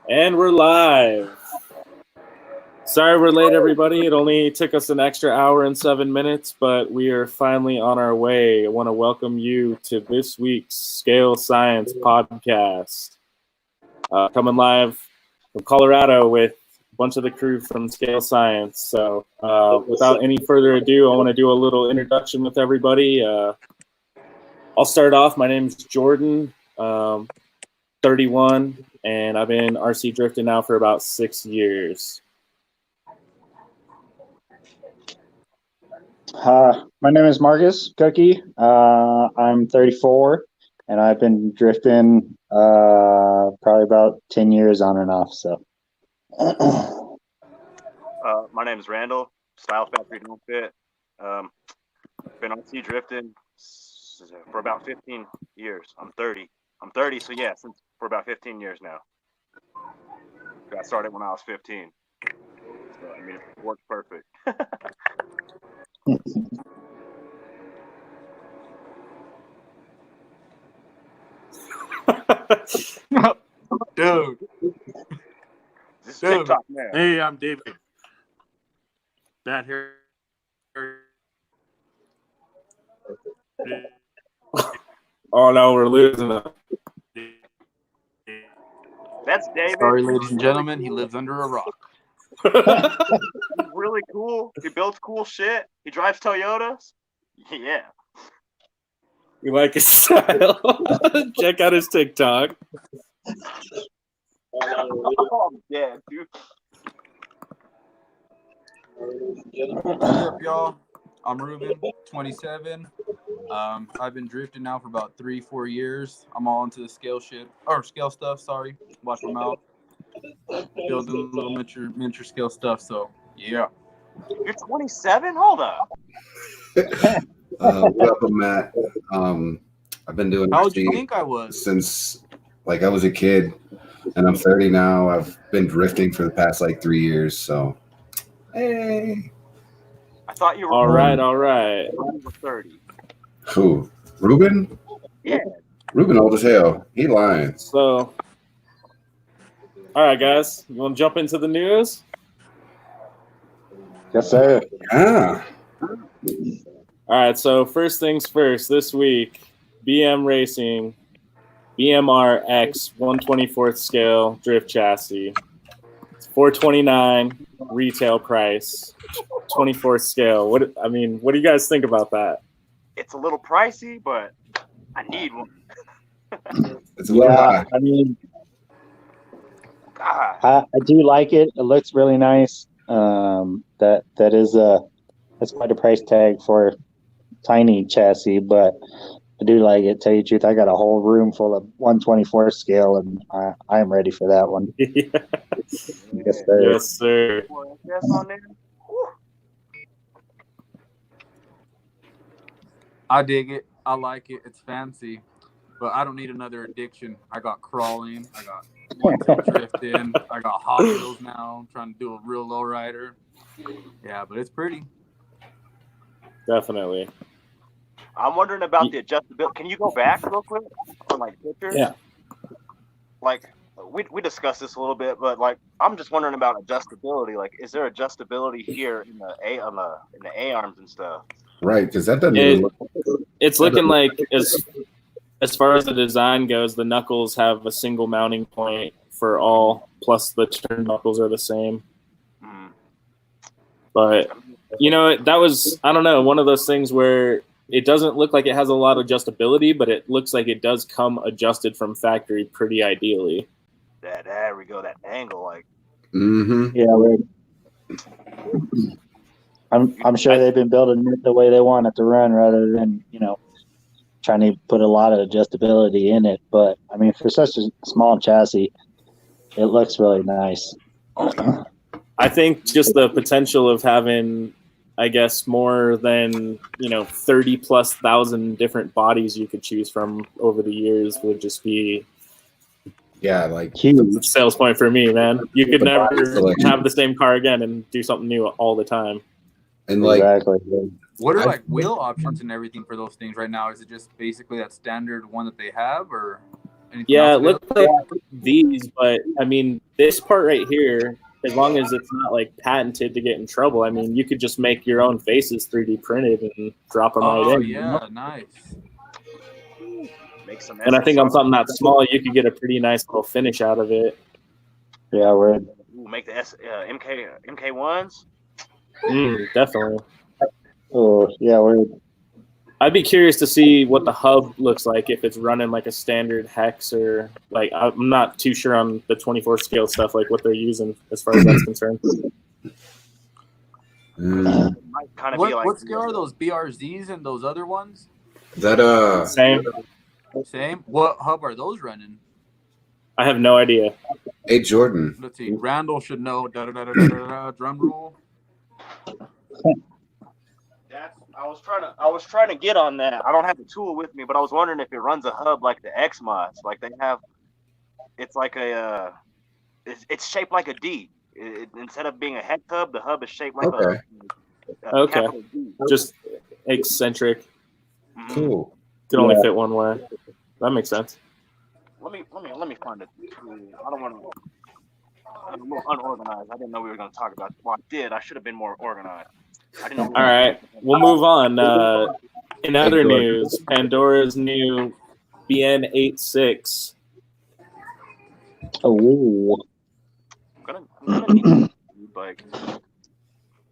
And we're live. Sorry we're late, everybody. It only took us an extra hour and 7 minutes, but we are finally on our way. I want to welcome you to this week's Scale Science podcast. Coming live from Colorado with a bunch of the crew from Scale Science. So without any further ado, I want to do a little introduction with everybody. I'll start off. My name's Jordan, 31, and I've been RC drifting now for about 6 years. My name is Marcus Cookie. I'm 34, and I've been drifting probably about 10 years on and off. So, my name is Randall. Style Factory Don't Fit. Been RC drifting for about 15 years. I'm 30. So yeah, for about 15 years now. Got started when I was 15. So I mean, it worked perfect. Dude. This is TikTok now. Hey, I'm David. Bad hair. Oh no, we're losing them. That's David. Sorry, ladies and gentlemen, he lives under a rock. He's really cool. He builds cool shit. He drives Toyotas. Yeah. We like his style. Check out his TikTok. Oh, I'm dead, dude. What's up, y'all? I'm Ruben, 27. I've been drifting now for about 3-4 years. I'm all into the scale stuff. Sorry, watch my mouth. Building little miniature scale stuff. So yeah. You're 27? Hold up. What up, I'm Matt. I've been doing How old do you RC think I was? since I was a kid, and I'm 30 now. I've been drifting for the past 3 years. So, hey. I thought you were All right. 30. Who? Ruben? Yeah. Ruben old as hell. He lying. So, all right, guys, you want to jump into the news? yes, sir. Ah. All right. So first things first. This week, BM Racing, BMR X 1/24th scale drift chassis. It's $429 retail price. 24th scale. What do you guys think about that? It's a little pricey, but I need one. It's a little high. I mean, God. I do like it. It looks really nice. That's quite a price tag for a tiny chassis, but I do like it. Tell you the truth, I got a whole room full of 1/24 scale, and I am ready for that one. Yes, sir. Yes, sir. Yes, on there. Whew. I dig it. I like it. It's fancy, but I don't need another addiction. I got crawling. I got drifting. I got Hot Wheels now. I'm trying to do a real low rider. Yeah, but it's pretty. Definitely. I'm wondering about the adjustability. Can you go back real quick on pictures? Yeah. We discussed this a little bit, but I'm just wondering about adjustability. Is there adjustability here in the A arms and stuff? Right, because that doesn't even look. It's looking like as far as the design goes, the knuckles have a single mounting point for all, plus the turnbuckles are the same. Mm. But that was, I don't know, one of those things where it doesn't look like it has a lot of adjustability, but it looks like it does come adjusted from factory pretty ideally. There we go. That angle, Mm-hmm. Yeah, I'm sure they've been building it the way they want it to run, rather than trying to put a lot of adjustability in it. But I mean, for such a small chassis, it looks really nice. I think just the potential of having, I guess, more than 30,000+ different bodies you could choose from over the years would just be huge sales point for me, man. You could never selection. have the same car again and do something new all the time. And exactly. What are wheel options and everything for those things right now? Is it just basically that standard one that they have, or? Anything Yeah, else it looks available? like these, but I mean, this part right here, as long as it's not like patented to get in trouble, I mean, you could just make your own faces 3D printed and drop them right Oh in. yeah, nice. Make some. And I think on SSR. something that small, you could get a pretty nice little finish out of it. Yeah, we're Ooh, make the MK1s. Definitely. we're I'd be curious to see what the hub looks like if it's running like a standard hex or like I'm not too sure on the 24 scale stuff, like what they're using as far as that's concerned. Might kind of be like What scale are those BRZs and those other ones? That Same. Same. What hub are those running? I have no idea. hey Jordan. Let's see. Randall should know. Drum roll. I was trying to get on that. I don't have the tool with me, but I was wondering if it runs a hub like the X mods. Like they have, it's like it's shaped like a D. Instead of being a hex hub, the hub is shaped like Okay. a Okay. capital D. Just eccentric. Mhm. Cool. Could only fit one way. That makes sense. Let me find it. I don't want to. I'm a little unorganized. I didn't know we were going to talk about. Well, I did. I should have been more organized. I didn't know. All right, we'll move on. In other Jordan. news, Pandora's new BN86. oh I'm gonna need like.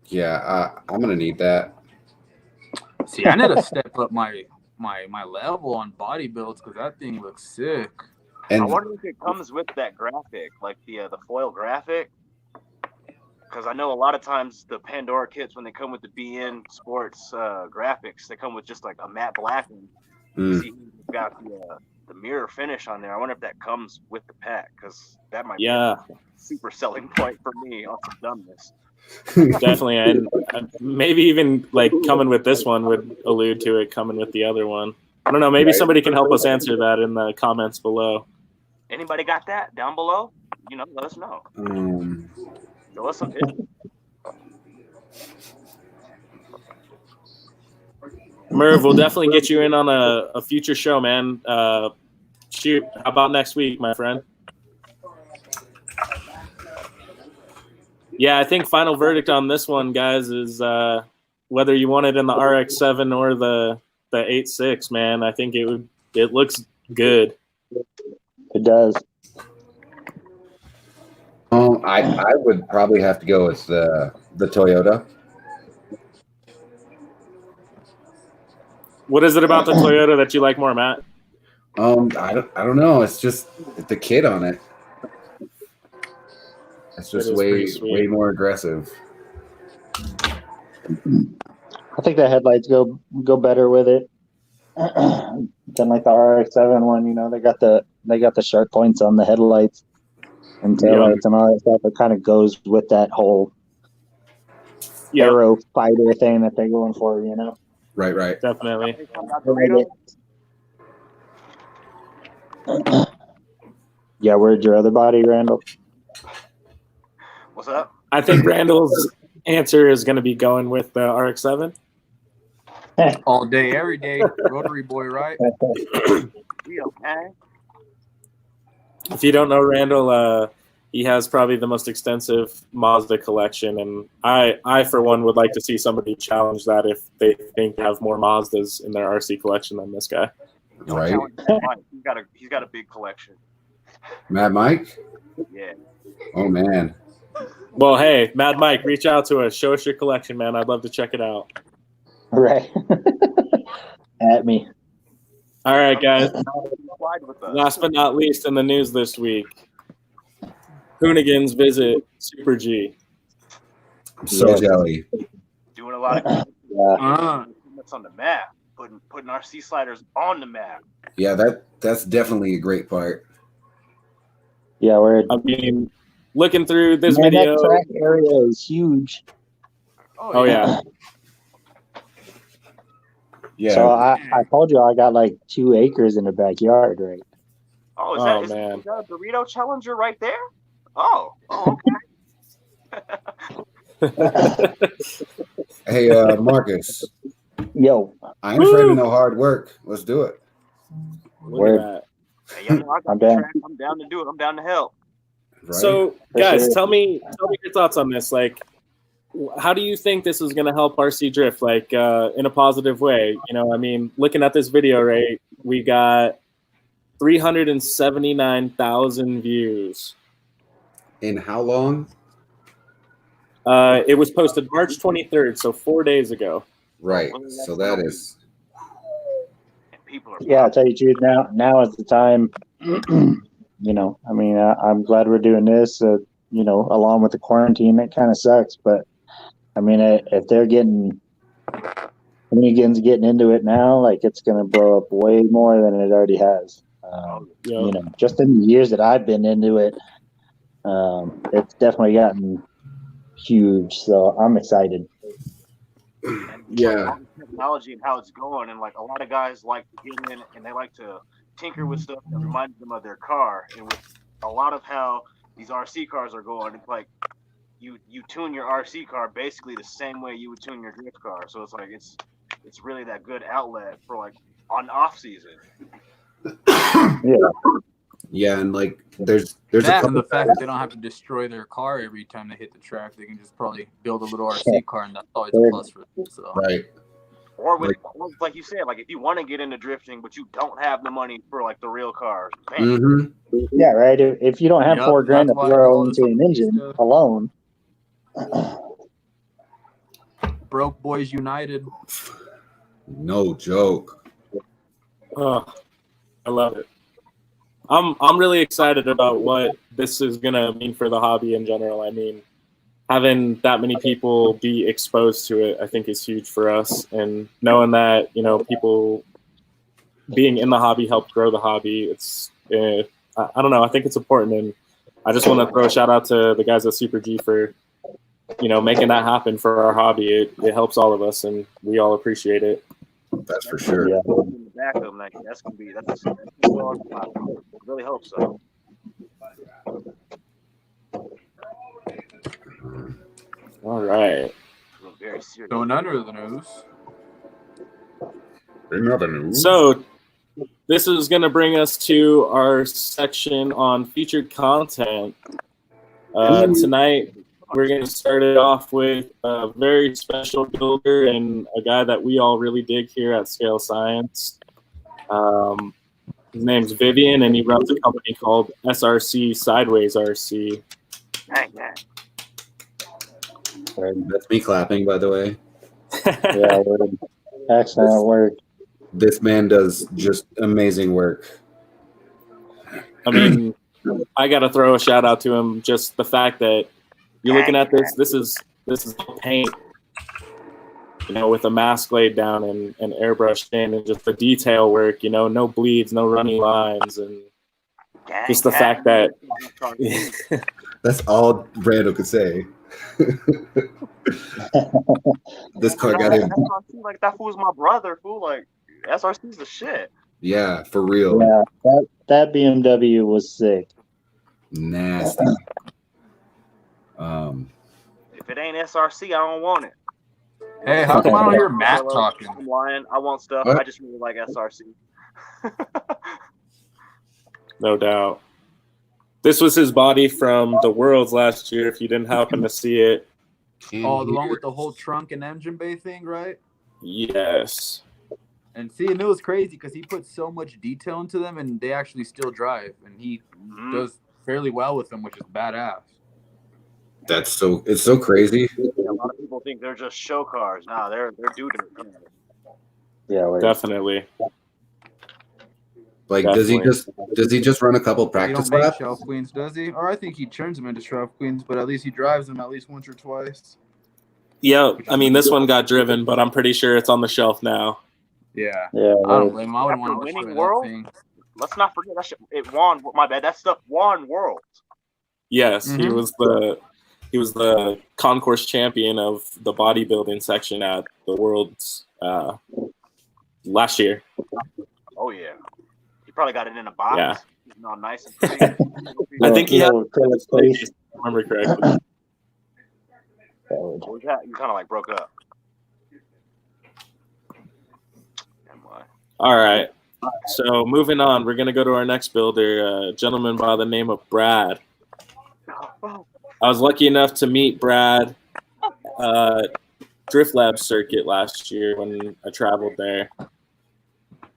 Yeah, I'm gonna need that. See, I need to step up my level on body builds because that thing looks sick. I And wonder if it comes with that graphic, like the foil graphic. Because I know a lot of times the Pandora kits, when they come with the BN Sports graphics, they come with just like a matte black. And you see, you've got the mirror finish on there. I wonder if that comes with the pack, because that might be a super selling point for me on some dumbness. Definitely, and maybe even like coming with this one would allude to it coming with the other one. I don't know. Maybe somebody can help us answer that in the comments below. Anybody got that down below? Let us know. Show us some pictures. Merv, we'll definitely get you in on a future show, man. Shoot, how about next week, my friend? Yeah, I think final verdict on this one, guys, is whether you want it in the RX-7 or the 8.6, man. I think it looks good. it does. I would probably have to go with the Toyota. What is it about the Toyota that you like more, Matt? I don't know. It's just the kit on it. It's just It is pretty sweet. way more aggressive. I think the headlights go better with it than like the RX-7 one. They got the sharp points on the headlights and taillights and all that stuff. It kind of goes with that whole aero fighter thing that they're going for. Right. Definitely. Yeah, where'd your other body, Randall? What's up? I think Randall's answer is going to be going with the RX-7. All day, every day. Rotary boy, right? Okay. If you don't know Randall, he has probably the most extensive Mazda collection, and I for one would like to see somebody challenge that if they think they have more Mazdas in their RC collection than this guy. Right. He's got a big collection. Mad Mike? Yeah. Oh man. Well, hey, Mad Mike, reach out to us. Show us your collection, man. I'd love to check it out. Right. At me. All right, guys. Last but not least in the news this week, Hoonigans visit Super G. I'm so jelly. Doing a lot of that's on the map. Putting our C sliders on the map. Yeah, that's definitely a great part. Yeah, I mean, looking through this Man, video. that track area is huge. Oh yeah. Yeah. So I told you I got like 2 acres in the backyard, right? Oh, is that a burrito challenger right there? Oh, okay. Hey, Marcus. Yo. I ain't afraid of no hard work. Let's do it. Look at that. Hey, y'all know I got I'm the down. track. I'm down to do it. I'm down to help. Right? So, For guys, sure. tell me your thoughts on this. Like, how do you think this is going to help RC Drift, like, in a positive way? You know, I mean, looking at this video, right, we got 379,000 views. In how long? It was posted March 23rd, so 4 days ago. Right. So that is And people are Yeah, I'll tell you the truth. Now is the time. You know, I mean, I'm glad we're doing this. You know, along with the quarantine, it kind of sucks, but I mean, if they're getting getting into it now, like it's going to blow up way more than it already has. You know, just in the years that I've been into it, it's definitely gotten huge. So I'm excited. and Yeah. all the technology and how it's going, and like a lot of guys like to get in and they like to tinker with stuff that reminds them of their car. And with a lot of how these RC cars are going, it's like you tune your RC car basically the same way you would tune your drift car. So it's like it's really that good outlet for like on off season. Yeah. Yeah, and like there's That a couple and the fact that they don't have to destroy their car every time they hit the track. They can just probably build a little RC car, and that's always a plus for them. So. right. Or with like you said, like if you want to get into drifting but you don't have the money for like the real cars, bam. Mm-hmm. Yeah, right. If you don't have Yep, $4,000 to that's why I do throw all this into an RC engine stuff. alone, Broke Boys United. No joke. Oh, I love it. I'm really excited about what this is gonna mean for the hobby in general. I mean, having that many people be exposed to it, I think, is huge for us. And knowing that, you know, people being in the hobby helped grow the hobby. It's I don't know. I think it's important, and I just want to throw a shout out to the guys at Super G for, you know, making that happen for our hobby. It helps all of us, and we all appreciate it. That's for sure. yeah. In the back of them, like that's gonna be that's I really hope so. All right. Very serious. So in under the news. In other news. So this is going to bring us to our section on featured content. Tonight, we're going to start it off with a very special builder and a guy that we all really dig here at Scale Science. His name's Vivian, and he runs a company called SRC Sideways RC. Dang, man. That's me clapping, by the way. Yeah, word. Excellent work. This man does just amazing work. I mean, I got to throw a shout out to him. Just the fact that you're looking at this. This is paint, you know, with a mask laid down and airbrushed in, and just the detail work. You know, no bleeds, no running lines, and just the fact that That's all Randall could say. This car got him. SRC, like that fool's my brother. Fool, like SRC's the shit. Yeah, for real. Yeah, that BMW was sick. Nasty. If it ain't SRC, I don't want it. Hey, how come I don't hear Matt talking? I'm lying. I want stuff. What? I just really like SRC. no doubt. This was his body from the Worlds last year. If you didn't happen to see it, Oh, the one with the whole trunk and engine bay thing, right? yes. And see, and it was crazy because he put so much detail into them, and they actually still drive, and he does fairly well with them, which is badass. It's so crazy. Yeah, a lot of people think they're just show cars. Nah, they're doo-doo. Yeah, word. Definitely. Like, Definitely. does he just run a couple He practice don't make laps? shelf queens, does he? Or I think he turns them into shelf queens, but at least he drives them at least once or twice. Yeah, I mean, this one got driven, but I'm pretty sure it's on the shelf now. Yeah. Yeah, I don't word. blame him. I wouldn't want to Winning destroy that world? thing. Let's not forget that shit. It won. My bad. That stuff won worlds. Yes, he Mhm. was the concourse champion of the bodybuilding section at the Worlds last year. Oh yeah. He probably got it in a box. Yeah. It's all nice and pretty. I think he had Little acrylic face. if I remember correctly. Yeah, word. You kind of like broke up. Damn, why? All right. So moving on, we're gonna go to our next builder, a gentleman by the name of Brad. I was lucky enough to meet Brad Drift Lab circuit last year when I traveled there.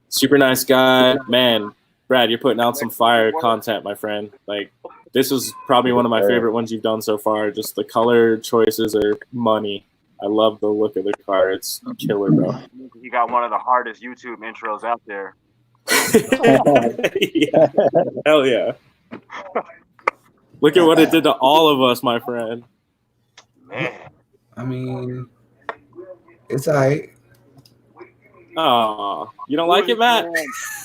Super nice guy, man. Brad, you're putting out some fire content, my friend. Like, this is probably one of my favorite ones you've done so far. Just the color choices are money. I love the look of the car. It's killer, bro. You got one of the hardest YouTube intros out there. Yeah. Hell yeah. Look at what it did to all of us, my friend. Man, I mean, it's all right. Oh, you don't like it, Matt?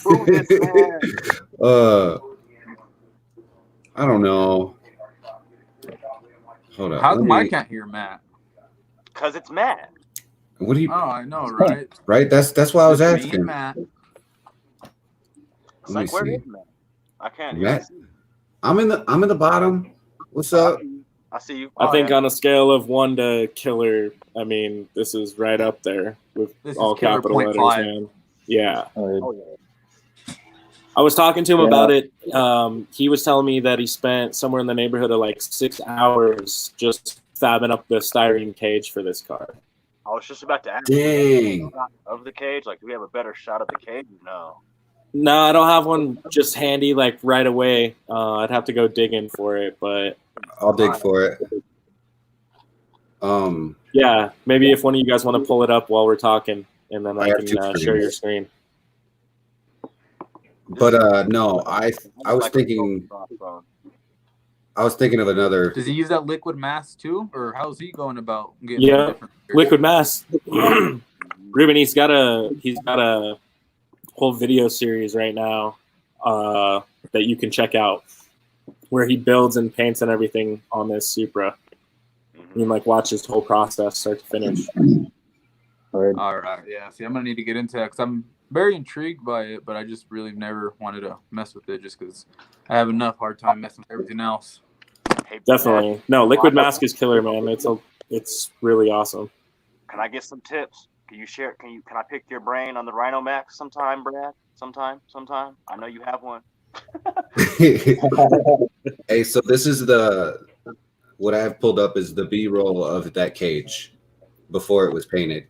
Who this man? I don't know. Hold up. How let come I me- can't hear Matt? Because it's Matt. What do you? Oh, I know, right? Right. That's why I was Just me and asking. Matt. It's Let like, me where see. is Matt? I can't Matt? see. I'm in the bottom. What's up? I see you. I think yeah. on a scale of 1 to killer, I mean, this is right up there with This is all killer capital letters, 0.5. man. Yeah. Oh, yeah. I was talking to him Yeah. about it. He was telling me that he spent somewhere in the neighborhood of like 6 hours just fabbing up the styrene cage for this car. I was just about to ask. Dang. Of the cage, like, do we have a better shot of the cage? No. No, I don't have one just handy like right away. I'd have to go digging for it, but I'll dig for it. yeah, maybe if one of you guys want to pull it up while we're talking, and then I I have can two share screens. your screen. But no, I was thinking of another. Does he use that liquid mask too, or how's he going about getting Yeah, different? Liquid Mass. Ruben, he's got a whole video series right now that you can check out where he builds and paints and everything on this Supra. You can like watch his whole process start to finish. Word. All right, yeah. See, I'm gonna need to get into that because I'm very intrigued by it, but I just really never wanted to mess with it just because I have enough hard time messing with everything else. Hey, Definitely. No, Liquid Mask is killer, man. It's really awesome. Can I get some tips? Can you share? Can I pick your brain on the Rhino Max sometime, Brad? Sometime. I know you have one. Hey, so this is what I have pulled up is the B-roll of that cage before it was painted.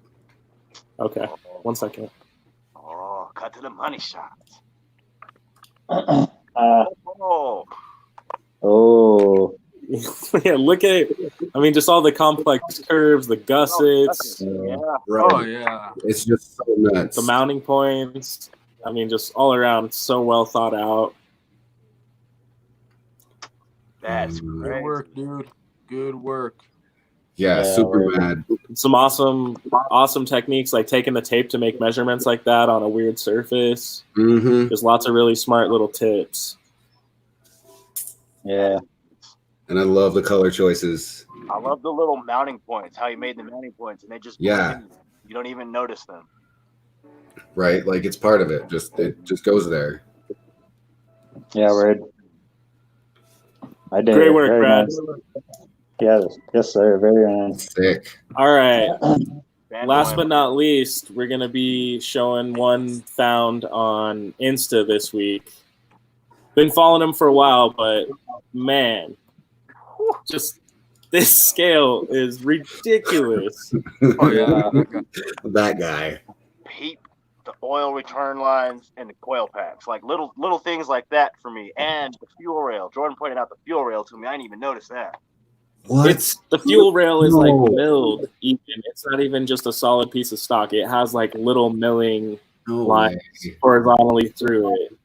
Okay. 1 second. Oh, cut to the money shots. Uh, Oh, oh, Yeah, look at it. I mean, just all the complex curves, the gussets, yeah. Right. Oh yeah. It's just so nuts. the mounting points. I mean, just all around, so well thought out. That's Mm. great. Good work, dude. Good work. Yeah, Yeah, super we're- mad. Some awesome techniques, like taking the tape to make measurements like that on a weird surface. Mm-hmm. There's lots of really smart little tips. yeah. And I love the color choices. I love the little mounting points. How you made the mounting points, and they just Yeah. blend in. You don't even notice them. Right? Like it's part of it. It just goes there. Yeah, word. I did. Great it. work, Very Brad. nice. Yes, sir. Very nice. Sick. All right. Van Last Boy, but not least, we're going to be showing one found on Insta this week. Been following him for a while, but man, just this scale is ridiculous. Oh yeah. That guy. That guy. peep the oil return lines and the coil packs, like little things like that for me, and the fuel rail. Jordan pointed out the fuel rail to me. I didn't even notice that. What? It's the fuel rail is like No. milled. Even it's not even just a solid piece of stock. It has like little milling No lines way. horizontally through it.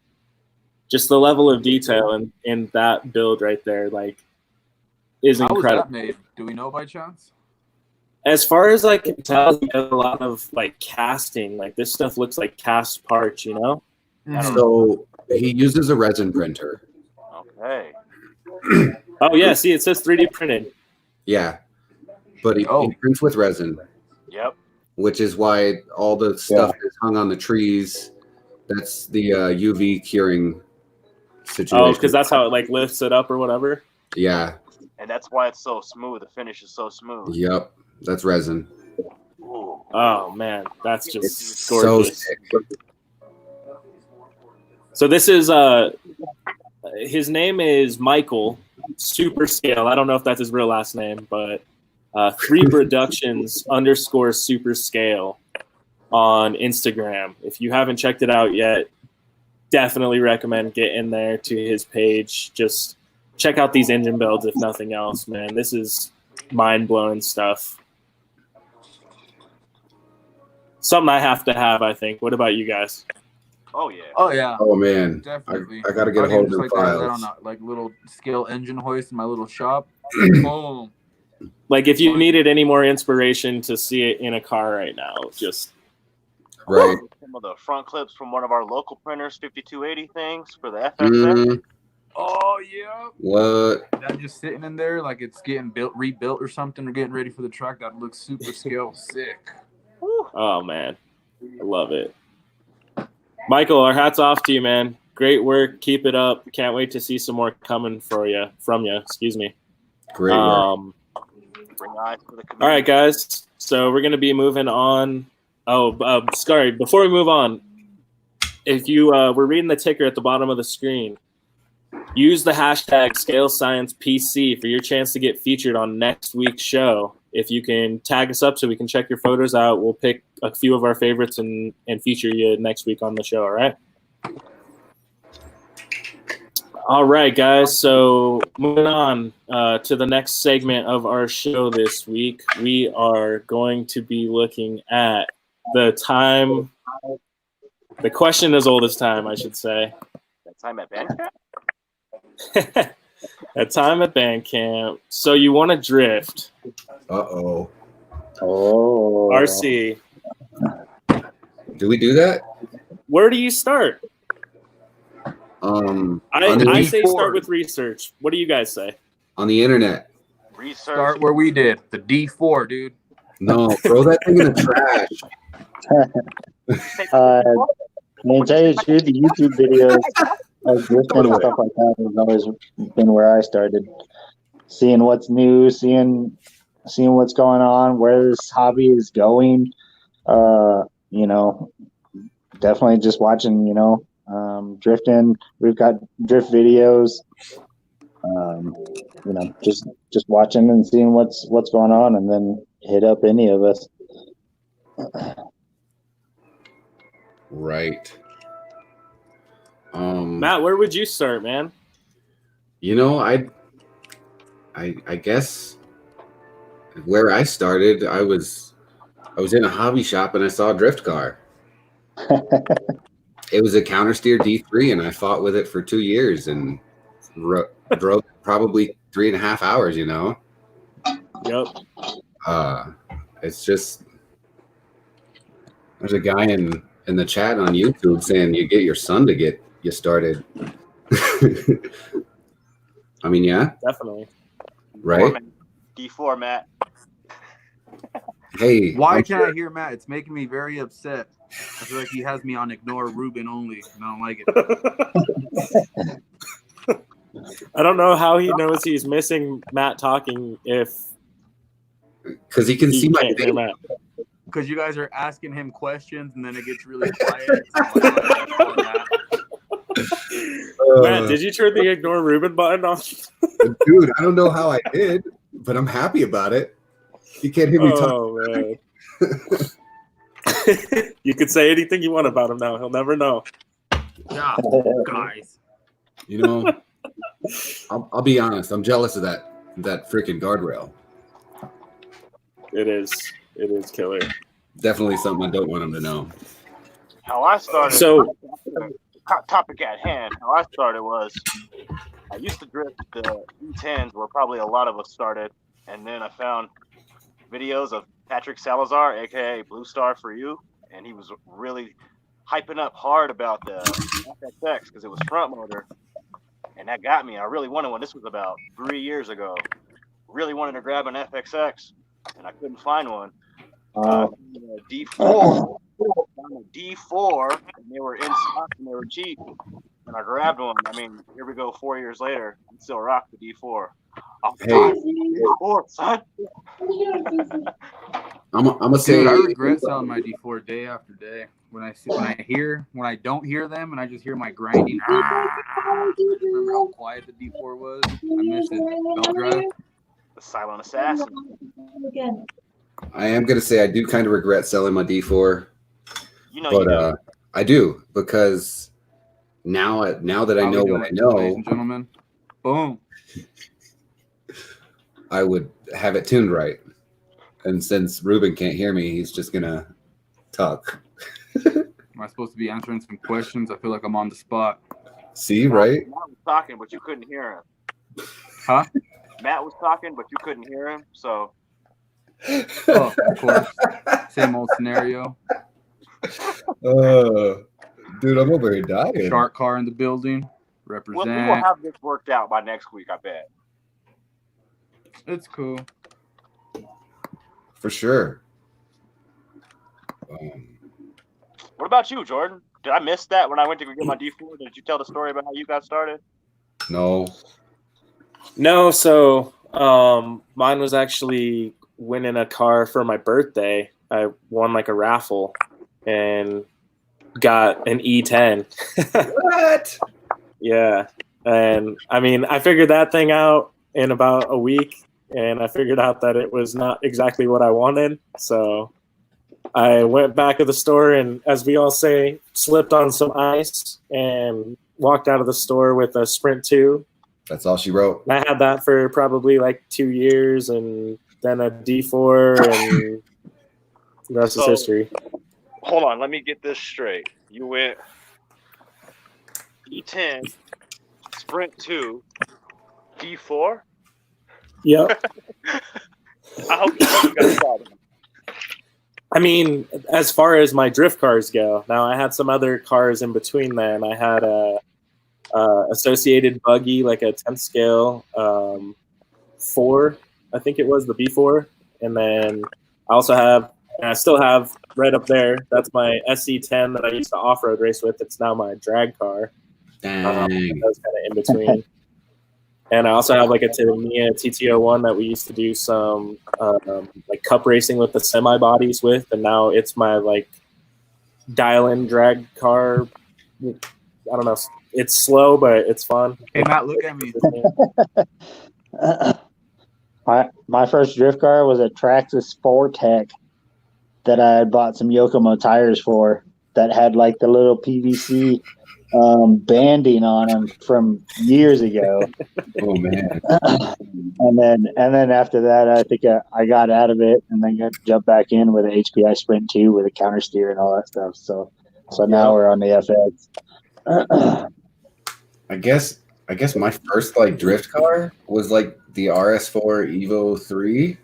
Just the level of detail in that build right there, like, is How was incredible. that made? Do we know by chance? As far as I can tell, he does a lot of like casting. Like this stuff looks like cast parts, you know? So he uses a resin printer. Okay. Oh yeah, see, it says 3D printed. Yeah. But he prints with resin, Yep. which is why all the stuff is hung on the trees. That's the UV curing situation. Oh, because that's how it like lifts it up or whatever. Yeah. And that's why it's so smooth. The finish is so smooth. Yep. That's resin. Ooh. Oh man, that's It's just so gorgeous. sick. So this is his name is Michael Superscale. I don't know if that's his real last name, but 3 Productions _Superscale on Instagram. If you haven't checked it out yet, definitely recommend getting there to his page. Just check out these engine builds, if nothing else, man. This is mind-blowing stuff. Something I have to have, I think. What about you guys? Oh yeah. Oh yeah. Oh man, Definitely. I gotta get a hold of the like that files. on a like little scale engine hoist in my little shop. Boom. Like, if you needed any more inspiration to see it in a car right now, just Right. Some of the front clips from one of our local printers, 5280 things for the FXX. Mm, Oh yeah. what? That just sitting in there like it's getting rebuilt or something, or getting ready for the track. That looks super scale sick. oh man, I love it. Michael, our hats off to you, man. Great work. Keep it up. Can't wait to see some more coming from you. Excuse me. Great work. Bring eyes for the community. All right, guys. So we're gonna be moving on. Oh, sorry. Before we move on, if you were reading the ticker at the bottom of the screen, use the hashtag ScaleSciencePC for your chance to get featured on next week's show. If you can tag us up so we can check your photos out, we'll pick a few of our favorites and feature you next week on the show, all right? All right, guys. So moving on to the next segment of our show this week, we are going to be looking at the time. The question as old as time, I should say. That time at Bandcamp? A time at band camp. So you want to drift. Uh-oh. Oh. RC, Do we do that? where do you start? On I the say D4. start with research. What do you guys say? on the internet. Research. Start where we did. The D4, dude. No, throw that thing in the trash. Can I tell you the truth? The YouTube videos of drifting and stuff like that has always been where I started. Seeing what's new, seeing what's going on, where this hobby is going. Definitely just watching, drifting. We've got drift videos. Just watching and seeing what's going on, and then hit up any of us. Right. Matt, where would you start, man? I guess where I started, I was in a hobby shop and I saw a drift car. It was a countersteer D3, and I fought with it for 2 years and drove probably 3.5 hours. Yep. It's just there's a guy in the chat on YouTube saying you get your son to get you started. I mean, yeah, Definitely. right. D4, Matt. Hey, Why can't I hear Matt? It's making me very upset. I feel like he has me on ignore Ruben only, and I don't like it. I don't know how he knows he's missing Matt talking if because he can see he my can't hear face. Matt. Because you guys are asking him questions, and then it gets really quiet. So I'm like, oh, Matt. Matt, did you turn the ignore Ruben button off? Dude, I don't know how I did, but I'm happy about it. You can't hear me talk. Oh man. You could say anything you want about him now. He'll never know. Yeah, guys. I'll be honest. I'm jealous of that freaking guardrail. It is killer. Definitely something I don't want him to know. How I started. So topic at hand. How I started was I used to drift the E10s, where probably a lot of us started, and then I found videos of Patrick Salazar, aka Blue Star for You, and he was really hyping up hard about the FXX because it was front motor, and that got me. I really wanted one. This was about 3 years ago. Really wanted to grab an FXX, and I couldn't find one. D4, D4, and they were in stock and they were cheap, and I grabbed one. I mean, here we go. 4 years later, I still rock the D4. I'll Hey. D4, son. I'm gonna say Dude, I regret selling my D4 day after day. When I don't hear them, and I just hear my grinding. I just remember how quiet the D4 was. I missed it. Belt drive. The silent assassin. I am gonna say I do kind of regret selling my D4, You know but you do. I do because now that I How we know doing, what I know, ladies and gentlemen. Boom. I would have it tuned right. And since Ruben can't hear me, he's just gonna talk. Am I supposed to be answering some questions? I feel like I'm on the spot. See, right? Matt was talking, but you couldn't hear him. Huh? Matt was talking, but you couldn't hear him. So Oh, of course. Same old scenario. Dude, I'm over here dying. Shark car in the building. we will Represent. have this worked out by next week, I bet. It's cool. For sure. What about you, Jordan? Did I miss that when I went to go get my D4? Did you tell the story about how you got started? No. No, so mine was actually winning a car for my birthday. I won like a raffle and got an E10. What? Yeah. And I mean, I figured that thing out in about a week, and I figured out that it was not exactly what I wanted. So I went back to the store and, as we all say, slipped on some ice and walked out of the store with a Sprint 2. That's all she wrote. I had that for probably like 2 years, and then a D4, and the rest is So- history. Hold on, let me get this straight. You went E10, Sprint 2, D4. Yep. I hope you got started. I mean, as far as my drift cars go, now I had some other cars in between then. I had a associated buggy, like a 10th scale 4, I think it was the B4. And then I also have, and I still have right up there, that's my SC10 that I used to off-road race with. It's now my drag car. Dang. That was kind of in between. And I also have like a Tamiya TT01 that we used to do some like cup racing with the semi bodies with, and now it's my like dial-in drag car. I don't know. It's slow, but it's fun. Hey, Matt, look at me. My first drift car was a Traxxas 4Tech that I had bought some Yokomo tires for that had like the little PVC banding on them from years ago. Oh man. and then after that, I think I got out of it and then jumped back in with an HPI Sprint 2 with a counter steer and all that stuff. So now we're on the FX. I guess my first like drift car was like the RS4 Evo 3,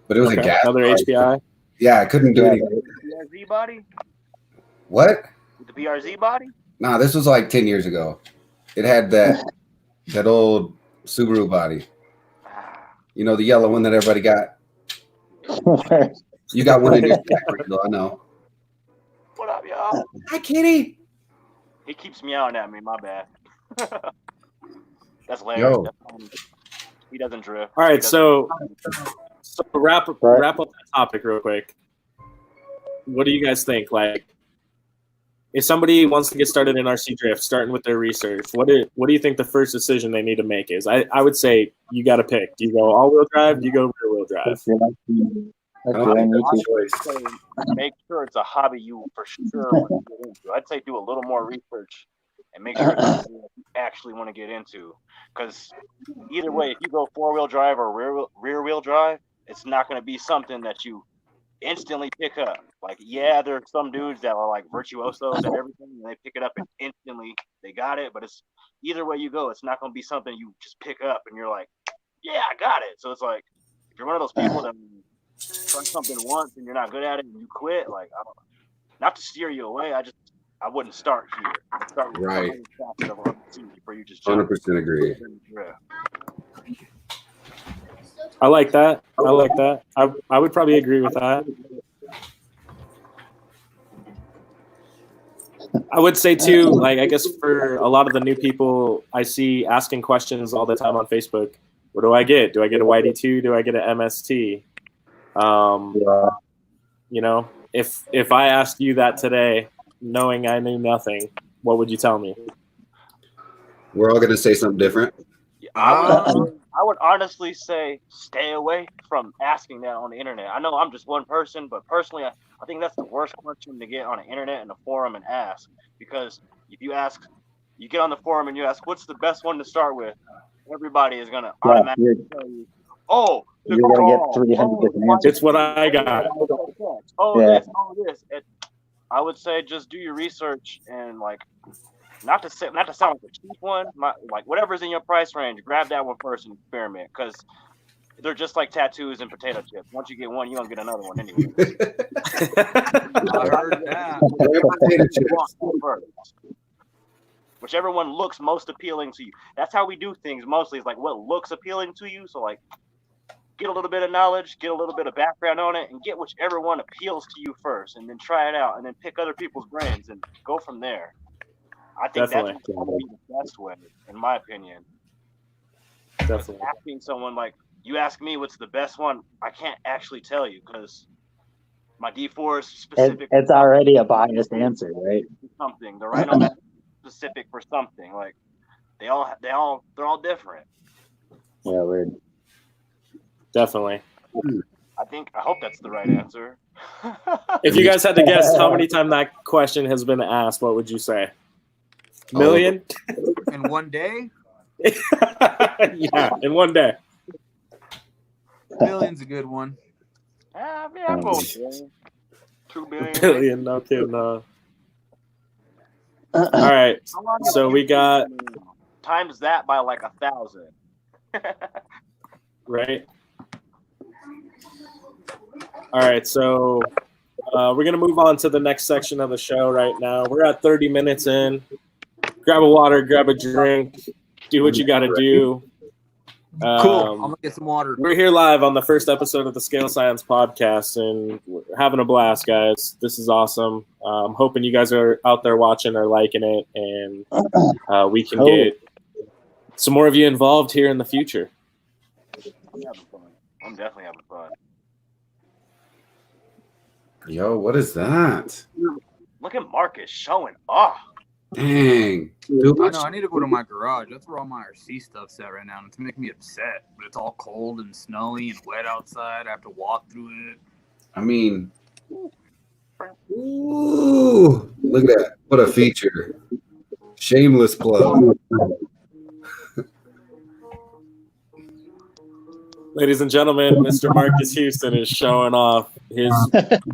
but it was a gas Another car. HPI. Yeah, I couldn't do Yeah. anything. BRZ body? What? The BRZ body? Nah, this was like 10 years ago. It had that old Subaru body. You know, the yellow one that everybody got. You got one in your back, I know. What up, y'all? Hi, kitty. He keeps meowing at me. My bad. That's Larry. Yo. He doesn't drift. All He right, doesn't- so wrap up that topic real quick. What do you guys think? Like, if somebody wants to get started in RC drift, starting with their research, what do you think the first decision they need to make is? I would say you got to pick. Do you go all-wheel drive? Do you go rear-wheel drive? That's what I need to. I'd say make sure it's a hobby you for sure want to get into. I'd say do a little more research and make sure it's something that you actually want to get into. Because either way, if you go four-wheel drive or rear-wheel drive, it's not going to be something that you instantly pick up. Like, yeah, there are some dudes that are like virtuosos at everything, and they pick it up and instantly they got it. But it's either way you go, it's not going to be something you just pick up and you're like, yeah, I got it. So it's like, if you're one of those people that try something once and you're not good at it and you quit, like, not to steer you away, I wouldn't start here. I'd start with Right. the facet of RC before you just jump 100% agree. Yeah. I like that. I would probably agree with that. I would say too, like, I guess for a lot of the new people I see asking questions all the time on Facebook, what do I get? Do I get a YD2? Do I get an MST? Yeah. You know, if I asked you that today, knowing I knew nothing, what would you tell me? We're all gonna say something different. I would honestly say stay away from asking that on the internet. I know I'm just one person, but personally, I think that's the worst question to get on the internet and a forum and ask. Because if you get on the forum and you ask, what's the best one to start with? Everybody is going to automatically tell you, oh, you're going to get 300 different answers. It's what I got. This. I would say just do your research and like, not to sound like a cheap one, like whatever's in your price range, grab that one first and experiment, because they're just like tattoos and potato chips. Once you get one, you're gonna get another one anyway. I heard that. Whichever one looks most appealing to you. That's how we do things mostly. It's like what looks appealing to you. So like, get a little bit of knowledge, get a little bit of background on it, and get whichever one appeals to you first, and then try it out, and then pick other people's brains and go from there. I think Definitely. that's probably the best way, in my opinion. Definitely. Asking someone like, you ask me what's the best one, I can't actually tell you because my D4 is specific. It's already a biased answer, right? Something the rhino is specific for something. Like they're all different. Yeah, weird. Definitely. I hope that's the right answer. If you guys had to guess how many times that question has been asked, what would you say? Million? In one day? Yeah, in one day. Million's a good one. Yeah, I'm going with 2 billion. Billion, no kidding. No. All right, so we got times that by like 1,000. Right. All right, so we're gonna move on to the next section of the show right now. We're at 30 minutes in. Grab a water, grab a drink, do what you got to do. Cool. I'm gonna get some water. We're here live on the first episode of the Scale Science Podcast, and we're having a blast, guys. This is awesome. I'm hoping you guys are out there watching or liking it, and we can get some more of you involved here in the future. I'm having fun. I'm definitely having fun. Yo, what is that? Look at Marcus showing off. Dang. I know, I need to go to my garage. That's where all my RC stuff's at right now. And it's making me upset. But it's all cold and snowy and wet outside. I have to walk through it. I mean, ooh, look at that. What a feature. Shameless plug. Ladies and gentlemen, Mr. Marcus Houston is showing off his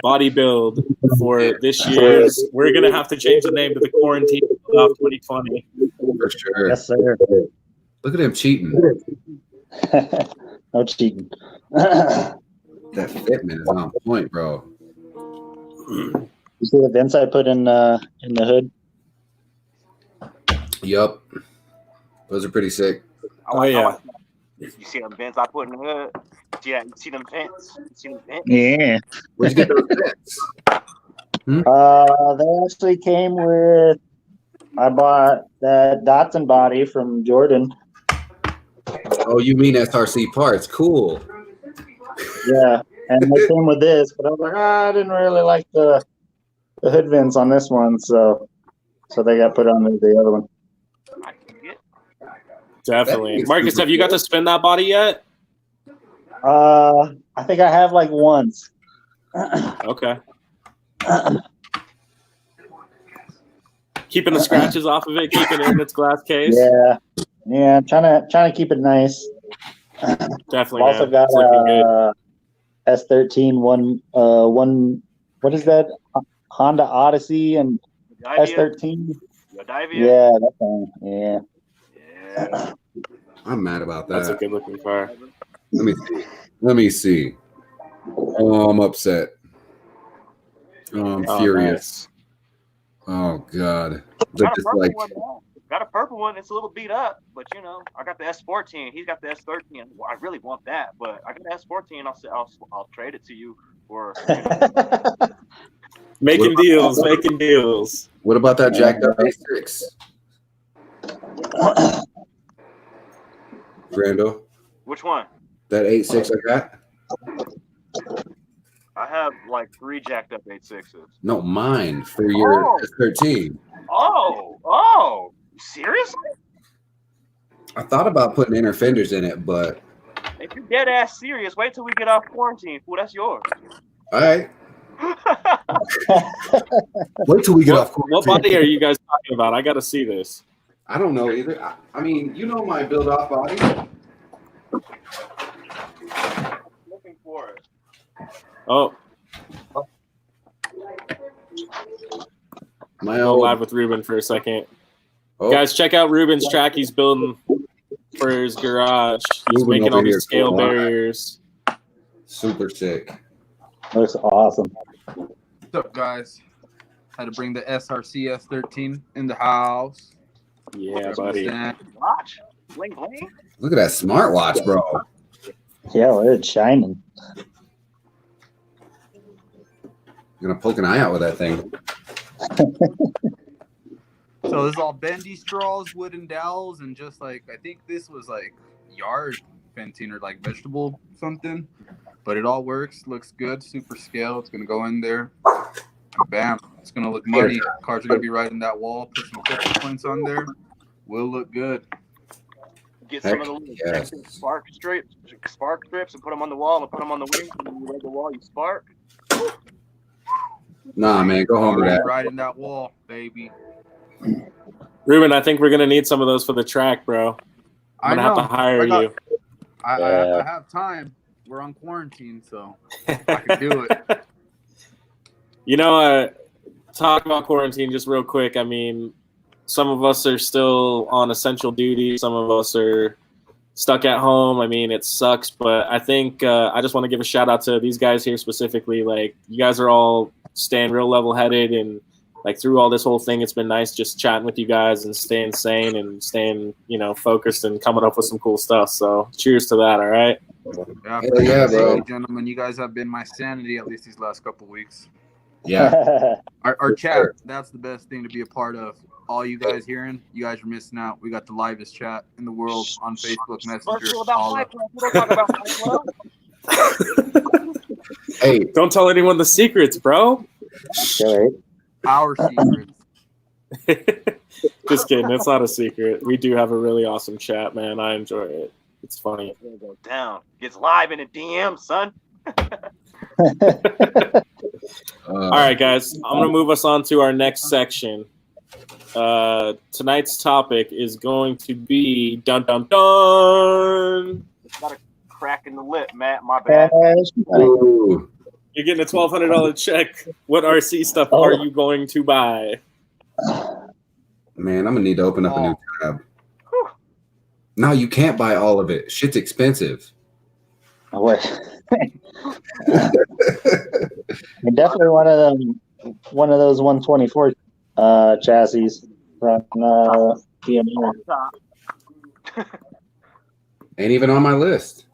body build for this year's. We're going to have to change the name to the Quarantine of 2020. For sure. Yes, sir. Look at him cheating. No cheating. That fitment is on point, bro. You see the vents I put in the hood? Yup. Those are pretty sick. Oh, yeah. You see them vents I put in the hood? You see them vents? You see them vents? Yeah. Where'd you get those vents? They actually came with. I bought that Datsun body from Jordan. Oh, you mean SRC parts? Cool. Yeah, and they came with this, but I was like, I didn't really like the hood vents on this one, so they got put on the other one. Definitely. Marcus, have you got to spin that body yet? I think I have like once. Okay. Keeping the scratches off of it, keeping it in its glass case. Yeah. Trying to keep it nice. Definitely. Also got it's looking good. S13 one. What is that? Honda Odyssey and S13. Yeah, that thing. Yeah. I'm mad about that. That's a good looking car. Let me see. Oh, I'm upset. Oh, I'm furious. Nice. Oh God. Got a purple one. It's a little beat up, but you know, I got the S14. He's got the S13. Well, I really want that, but I got the S14. I'll trade it to you for. Making deals. What about that jacked up A6? Brando? Which one? That 8.6 I got? have like 3 jacked up 8.6s. No, mine for your Oh. S13. Oh, seriously? I thought about putting inner fenders in it, but If you're dead ass serious, wait till we get off quarantine, fool. That's yours. all right. Wait till we get off. What body are you guys talking about? I got to see this. I don't know either. I mean, you know my build off body. Looking for it. Oh, My go old live with Ruben for a second. oh, Guys, check out Ruben's track he's building for his garage. He's Ruben making over all here these scale for a while. barriers. super sick. Looks awesome. What's up, guys? Had to bring the SRC S13 in the house. Yeah, buddy. Watch. Bling bling. Look at that smartwatch, bro. Yeah, well, it's shining. You're gonna poke an eye out with that thing. So this is all bendy straws, wooden dowels, and just like I think this was like yard fencing or like vegetable something. But it all works, looks good, super scale. It's gonna go in there. Bam. It's gonna look muddy. Cars are gonna be right in that wall. Put some focal points on there. Will look good. Get some of the Heck little yes. Texas spark strips, and put them on the wall and put them on the wings. And when you lay the wall, you spark. Nah, man, go home with Already that. right in that wall, baby. Ruben, I think we're going to need some of those for the track, bro. I'm going to have to hire you. I have time. We're on quarantine, so I can do it. You know, talk about quarantine just real quick. I mean, some of us are still on essential duty. Some of us are stuck at home. I mean, it sucks, but I think I just want to give a shout out to these guys here specifically. Like, you guys are all staying real level-headed, and like through all this whole thing, it's been nice just chatting with you guys and staying sane and staying, focused and coming up with some cool stuff. So, cheers to that. All right. Yeah, Hell yeah, bro. Gentlemen, you guys have been my sanity at least these last couple weeks. Yeah. Our For chat, sure. that's the best thing to be a part of. All you guys hearing, you guys are missing out. We got the livest chat in the world on Facebook Messenger. What's about all Fight up. Club? We don't talk about Fight Club. Hey, Don't tell anyone the secrets, bro. Right. Our secrets. Just kidding. It's not a secret. We do have a really awesome chat, man. I enjoy it. It's funny. It goes down. Gets live in the DM, son. All right, guys. I'm going to move us on to our next section. Tonight's topic is going to be dun dun dun. Got a crack in the lip, Matt. My bad. Ooh. You're getting a $1,200 check. What RC stuff are you going to buy? Man, I'm gonna need to open up a new tab. No, you can't buy all of it. Shit's expensive. What? Definitely one of those 124 chassis from PMR. Ain't even on my list.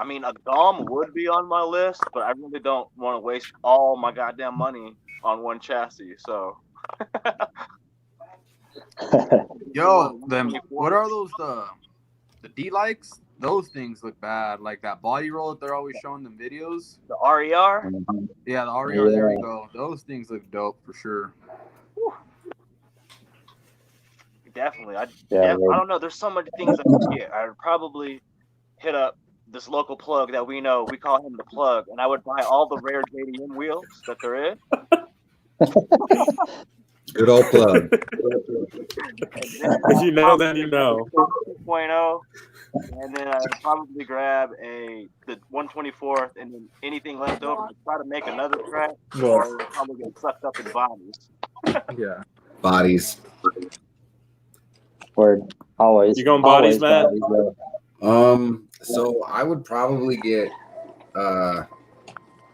I mean, a Dom would be on my list, but I really don't want to waste all my goddamn money on one chassis. So, Yo, them. What are those? The D-likes? Those things look bad. Like that body roll that they're always showing them videos. the RER, Yeah, the RER. There you go. Those things look dope for sure. definitely. I Yeah, don't know. There's so many things I could get. I would probably hit up this local plug that we know. We call him the plug, and I would buy all the rare JDM wheels that there is. Good old plug. If you know, then you know. 2.0, and then I'd probably grab the 124th, and then anything left over, I'd try to make another track, or it'll probably get sucked up in bodies. Yeah. Bodies. Word. Always. You going bodies, Matt? So I would probably get I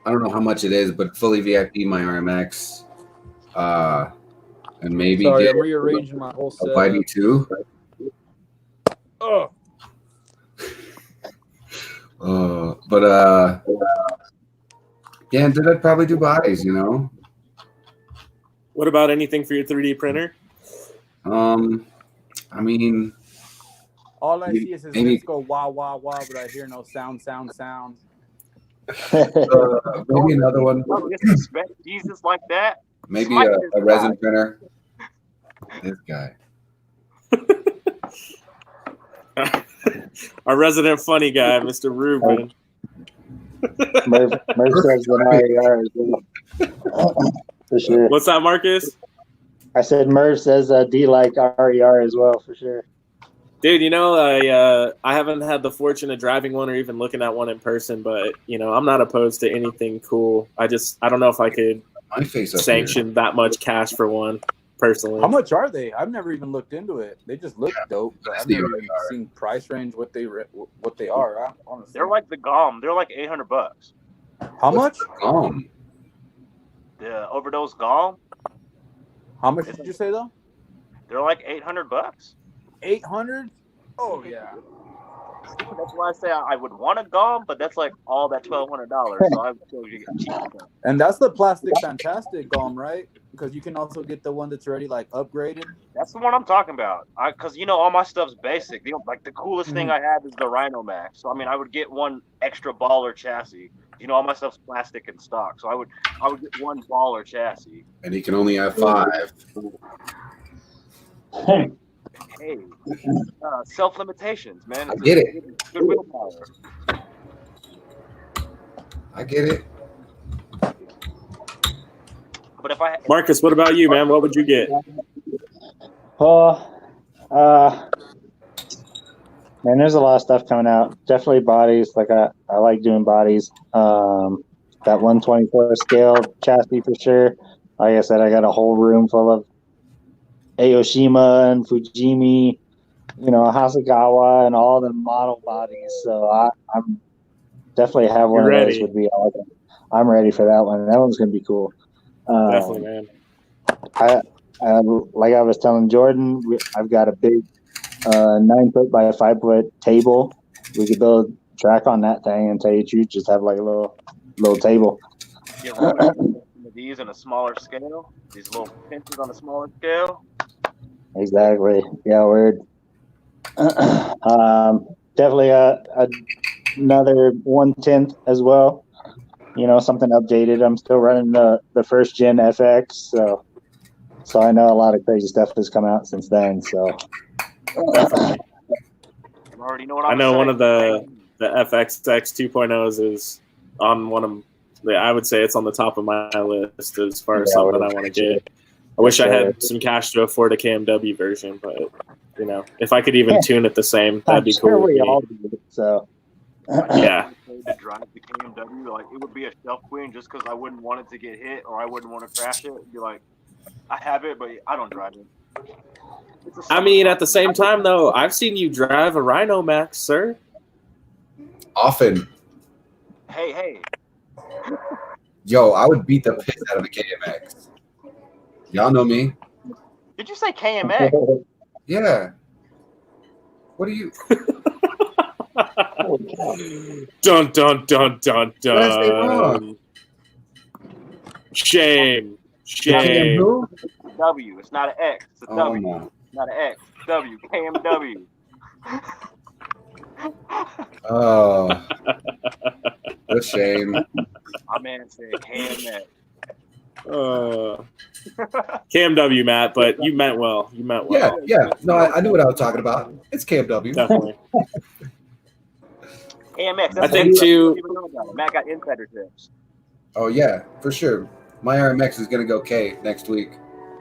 don't know how much it is, but fully VIP my RMX. And maybe Sorry, get I'm rearranging my whole a set. YD2. Oh. But yeah, and then I'd probably do bodies, you know. What about anything for your 3D printer? I mean, All I see is his Maybe- lips go wah wah wah, but I hear no sound. Maybe another one. Don't disrespect Jesus like that. Maybe Smite a this resin guy. printer. This guy. Our resident funny guy, Mr. Ruben. Murph says the RER. For sure. What's that, Marcus? I said Murph says D like RER as well, for sure. Dude, I haven't had the fortune of driving one or even looking at one in person, but I'm not opposed to anything cool. I don't know if I could My face up sanction that much cash for one personally. How much are they? I've never even looked into it. They just look dope, but I've never even seen price range what they are. Honestly, They're like the GOM. They're like $800. how much? The overdose GOM. How much did you say though? They're like $800. 800? Oh yeah. That's why I say I would want a GOM, but that's like all that $1,200. So I would still get cheap. And that's the plastic fantastic GOM, right? Because you can also get the one that's already like upgraded. That's the one I'm talking about. Because all my stuff's basic. Like the coolest thing I have is the Rhino Max. So I mean, I would get one extra baller chassis. All my stuff's plastic and stock. So I would get one baller chassis. And he can only have 5. Hey, self limitations, man. I get it. Good willpower. I get it. But if I Marcus, what about you, man? What would you get? Man, there's a lot of stuff coming out. Definitely bodies. Like I like doing bodies. That 124 scale chassis for sure. Like I said, I got a whole room full of Aoshima and Fujimi, Hasegawa and all the model bodies. So I'm definitely have one of those would be awesome. I'm ready for that one. That one's gonna be cool. Definitely, man. Like I was telling Jordan, I've got a big 9-foot by 5-foot table. We could build a track on that thing and tell you the truth, just have like a little table. get these in a smaller scale, these little pinches on a smaller scale. Exactly. Yeah, word. Definitely another 1/10 as well. Something updated. I'm still running the first gen FX, so I know a lot of crazy stuff has come out since then. So Definitely. You already know what I I'm know saying. one of the FXX 2.0s is on one of the, I would say it's on the top of my list as far as something I want to get. I wish I had some cash to afford a KMW version, but if I could even tune it the same, that'd be cool. We all do. So yeah. To drive the KMW, like it would be a shelf queen just because I wouldn't want it to get hit or I wouldn't want to crash it. It'd be like, I have it, but I don't drive it. I mean, at the same time, though, I've seen you drive a Rhino Max, sir. Often. Hey. Yo, I would beat the piss out of a KMX. Y'all know me. Did you say KMX? Yeah. What are you? Dun dun dun dun What did I say dun. wrong? Shame. Who? W. It's not an X. It's a W. No. Not an X. W. KMW. Oh. What a shame. My man said KMX. KMW, Matt, but you meant well. Yeah. No, I knew what I was talking about. It's KMW. Definitely. KMX. I think too. Matt got insider tips. Oh yeah, for sure. My RMX is gonna go K next week.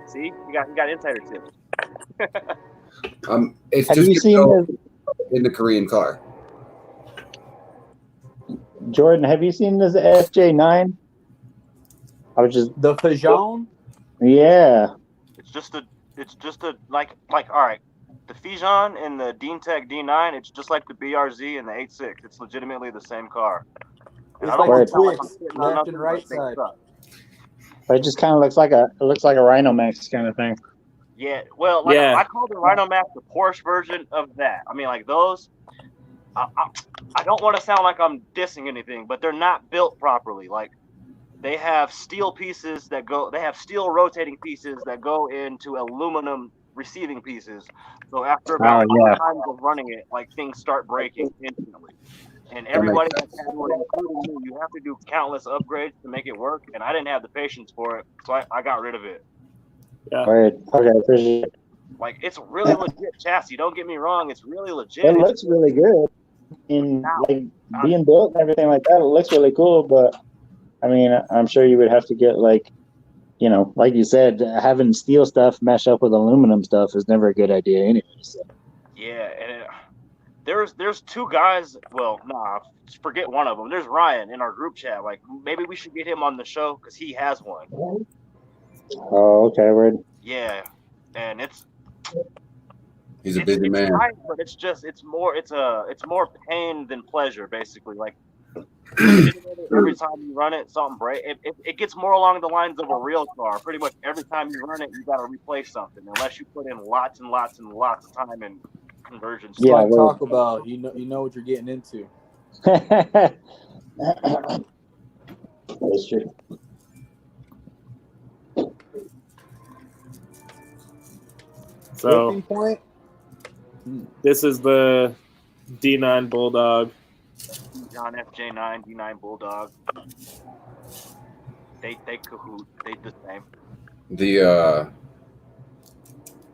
See, you got insider tips. It's have just you seen go in the Korean car. Jordan? Have you seen this FJ9? I was just The Fijan? yeah. It's just a like all right. The Fijan and the Deantech D9, it's just like the BRZ and the 8.6. It's legitimately the same car. And It's I don't like want the to sound like I'm Twix, sitting on left nothing, and right but they side. suck. But it just kind of looks like a Rhino Max kind of thing. Yeah, well, like Yeah. I call the Rhino Max the Porsche version of that. I mean, like those. I don't want to sound like I'm dissing anything, but they're not built properly. Like they have steel pieces that go. They have steel rotating pieces that go into aluminum receiving pieces. So after about 5 times of running it, like things start breaking instantly. And everybody that's had one, including me, you have to do countless upgrades to make it work, and I didn't have the patience for it, so I got rid of it. Yeah. All right. Okay, appreciate it. Like, it's really legit chassis. Don't get me wrong, it's really legit. It looks really good. In like being built and everything like that, it looks really cool. But I mean, I'm sure you would have to get like, you know, like you said, having steel stuff mesh up with aluminum stuff is never a good idea anyway. So. Yeah, and there's two guys. Well, nah, forget one of them. There's Ryan in our group chat. Like, maybe we should get him on the show because he has one. Oh, okay, word. Yeah, and He's a busy man. Right, but it's more pain than pleasure, basically. Like, every time you run it, something breaks. It gets more along the lines of a real car. Pretty much every time you run it, you got to replace something, unless you put in lots and lots and lots of time and conversions. Yeah, like talk about you know what you're getting into. That's true. So Point. this is the D9 Bulldog. John FJ9, D9 Bulldog. They cahoot. They the same.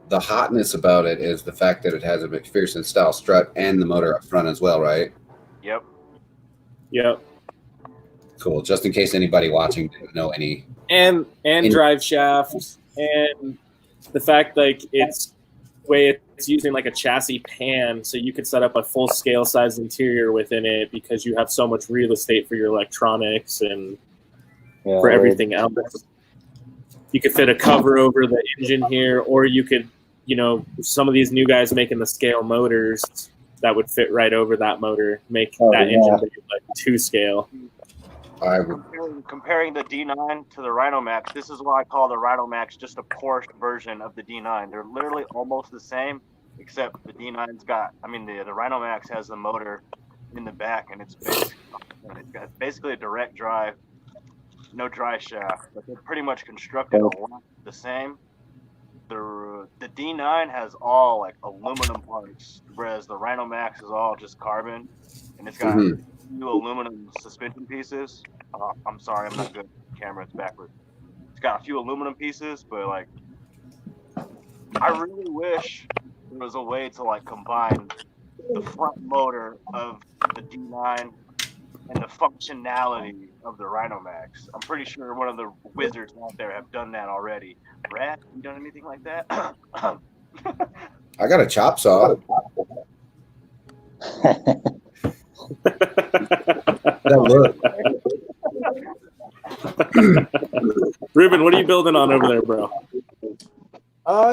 The hotness about it is the fact that it has a McPherson style strut and the motor up front as well, right? Yep. Yep. Cool. Just in case anybody watching didn't know any. And drive shaft, and the fact like it's using like a chassis pan, so you could set up a full scale size interior within it because you have so much real estate for your electronics and for everything else. You could fit a cover over the engine here, or you could, you know, some of these new guys making the scale motors that would fit right over that motor, make engine like 2 scale. Comparing the D9 to the Rhino Max, this is why I call the Rhino Max just a Porsche version of the D9. They're literally almost the same, except the D9's got, I mean, the Rhino Max has the motor in the back, and it's basically a direct drive, no dry shaft, but they're pretty much constructed a lot the same. The D9 has all like aluminum parts, whereas the Rhino Max is all just carbon, and it's got new aluminum suspension pieces. I'm sorry, I'm not good at camera, it's backwards. It's got a few aluminum pieces, but like, I really wish there was a way to like combine the front motor of the D9 and the functionality of the Rhino Max. I'm pretty sure one of the wizards out there have done that already. Brad, you done anything like that? I got a chop saw. Ruben, what are you building on over there, bro?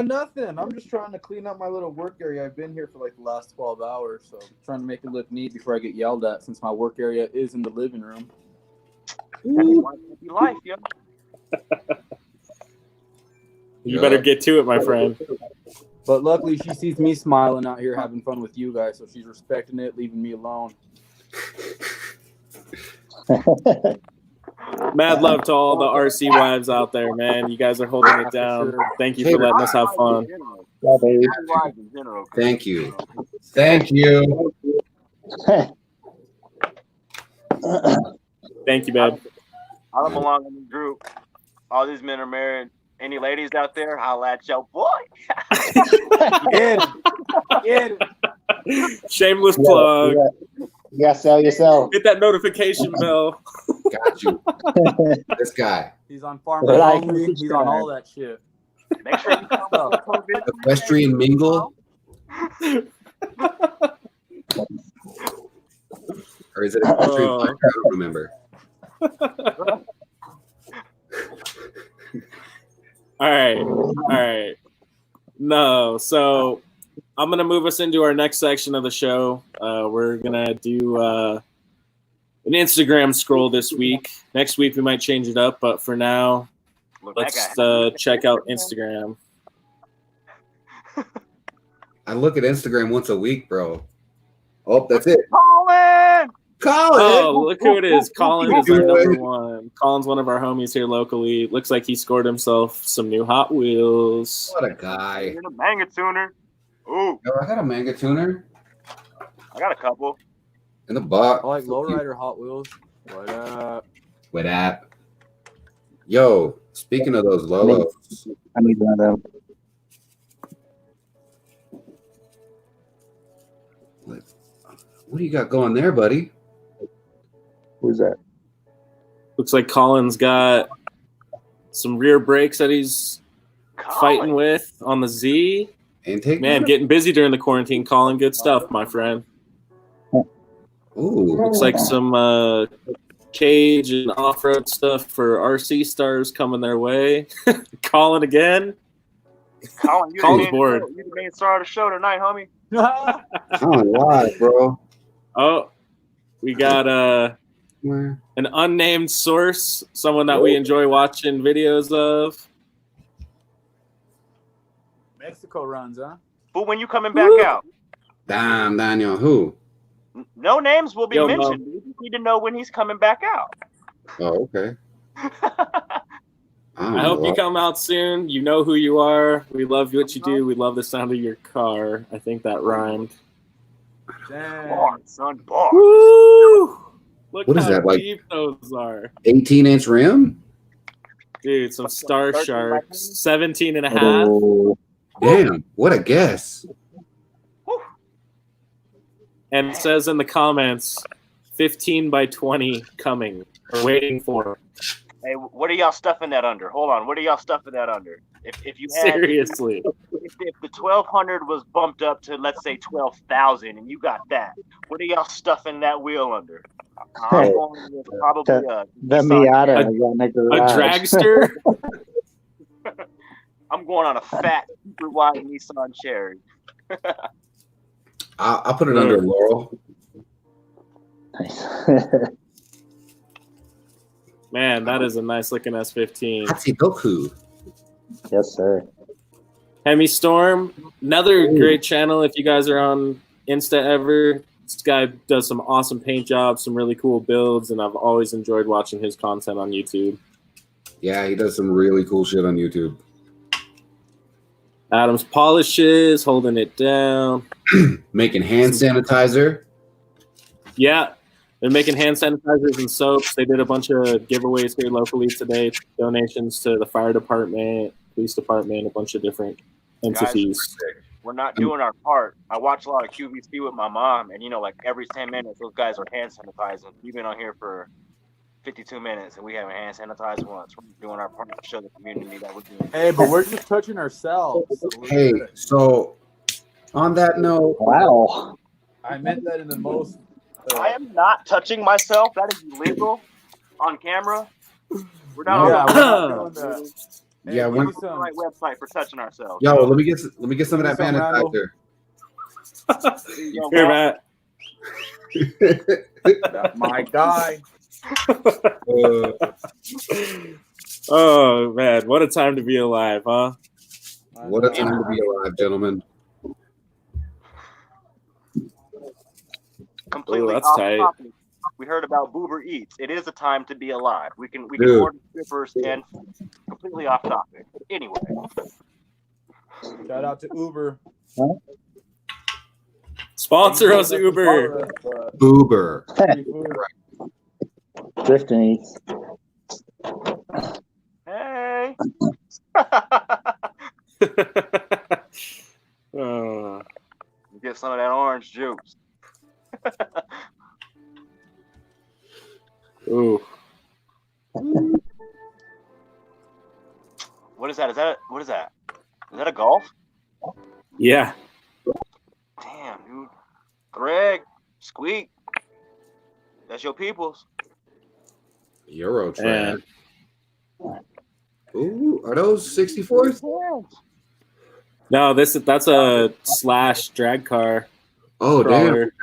Nothing. I'm just trying to clean up my little work area. I've been here for like the last 12 hours, so I'm trying to make it look neat before I get yelled at, since my work area is in the living room. Happy life, yo. You better get to it, my friend. But luckily, she sees me smiling out here having fun with you guys, so she's respecting it, leaving me alone. Mad love to all the RC wives out there, man. You guys are holding it down. Thank you for letting us have fun. Thank you. Thank you. Thank you, babe. I don't belong in the group. All these men are married. Any ladies out there, holla at your boy. Get it. Shameless plug. You gotta sell yourself. Hit that notification bell. Got you. This guy. He's on Farmer Only. He's on all that shit. Make sure you come Equestrian Mingle. Or is it Equestrian Mingle? I don't remember. All right. No, so I'm going to move us into our next section of the show. We're going to do an Instagram scroll this week. Next week, we might change it up, but for now, let's check out Instagram. I look at Instagram once a week, bro. Oh, that's it. Colin! Oh, look who it is. Colin is our number one. Colin's one of our homies here locally. Looks like he scored himself some new Hot Wheels. What a guy. You're a manga tuner. Ooh. Yo, I got a manga tuner. I got a couple. In the box. I like lowrider Hot Wheels. What up? With that. Yo, speaking of those Lolos, I need one of them. what do you got going there, buddy? Who's that? Looks like Colin's got some rear brakes that he's fighting with on the Z. Intake? Man, getting busy during the quarantine. Colin, good stuff, my friend. Ooh. Looks like some cage and off-road stuff for RC stars coming their way. Colin again. Colin, Colin's bored. You the main star of the show tonight, homie. Oh, live, bro. Oh, we got Where? an unnamed source, someone that we enjoy watching videos of. Mexico runs, huh? But when you coming back out? Damn, Daniel. Who? No names will be Yo, mentioned. We just need to know when he's coming back out. Oh, okay. I hope you come out soon. You know who you are. We love what you do. We love the sound of your car. I think that rhymed. Damn. Bar, son, bar. Woo! Look What is how that, like- deep those are. 18-inch rim? Dude, some Star Sharks. 17 and a half. Oh, Damn, what a guess. And it says in the comments, 15 by 20 coming. Or waiting for. Hey, what are y'all stuffing that under? Hold on, what are y'all stuffing that under? If you had, Seriously. if the 1200 was bumped up to let's say 12,000, and you got that, what are y'all stuffing that wheel under? I'm going with probably the Nissan Miata. Cherry. I got in the A garage. dragster? I'm going on a fat, super wide Nissan Cherry. I'll put it under Laurel. Nice. Man, that is a nice looking S15. Hachidoku. Yes, sir. Hemi Storm, another great channel if you guys are on Insta ever. This guy does some awesome paint jobs, some really cool builds, and I've always enjoyed watching his content on YouTube. Yeah, he does some really cool shit on YouTube. Adams Polishes, holding it down. Making hand sanitizer. Yeah, they're making hand sanitizers and soaps. They did a bunch of giveaways here locally today, donations to the fire department, police department, a bunch of different entities. We're not doing our part. I watch a lot of QVC with my mom, and like every 10 minutes, those guys are hand sanitizing. We've been on here for 52 minutes, and we haven't hand sanitized once. We're doing our part to show the community that we're doing. Hey, but we're just touching ourselves. So we're Hey, good. so on that note, Wow. I meant that in the most. I am not touching myself. That is illegal on camera. We're not Yeah, on we're not doing that. Hey, Yeah, give when- me the some. right website for touching ourselves. yo, let me get some of that Some Randall. sanitizer. Yo, Here, Matt, Matt. My guy. Oh, man, what a time to be alive, huh? What a time to be alive, gentlemen. completely Ooh, that's off tight. topic. We heard about Boober Eats. It is a time to be alive. We can Dude. order strippers and completely off topic. Anyway, Shout out to Uber. Sponsor us, Uber. Boober. Drifting eats. hey. Uh, Get some of that orange juice. ooh. What is that? What is that? Is that a golf? Yeah. Damn, dude. Greg, Squeak. That's your peoples. Eurotrack. Ooh, are those 64s? No, that's a slash drag car. Oh, damn. crawler.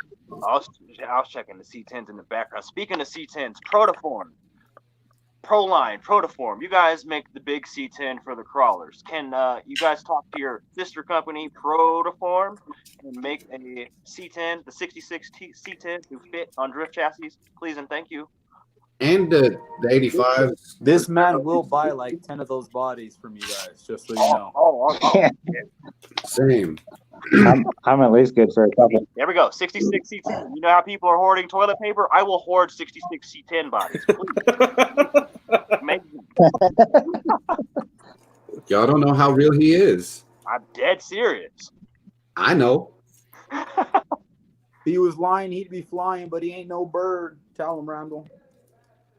I was checking the C10s in the background. Speaking of C10s, Protoform. Proline, Protoform. You guys make the big C10 for the crawlers. Can you guys talk to your sister company, Protoform, and make a C10, the 66 C10 to fit on drift chassis? Please and thank you. And the 85s. This man will buy like 10 of those bodies from you guys, just so you know. Oh. Same. I'm at least good for a couple. There we go. 66 C10. You know how people are hoarding toilet paper? I will hoard 66 C10 bodies. Amazing. Y'all don't know how real he is. I'm dead serious. I know. If he was lying, he'd be flying, but he ain't no bird. Tell him, Randall.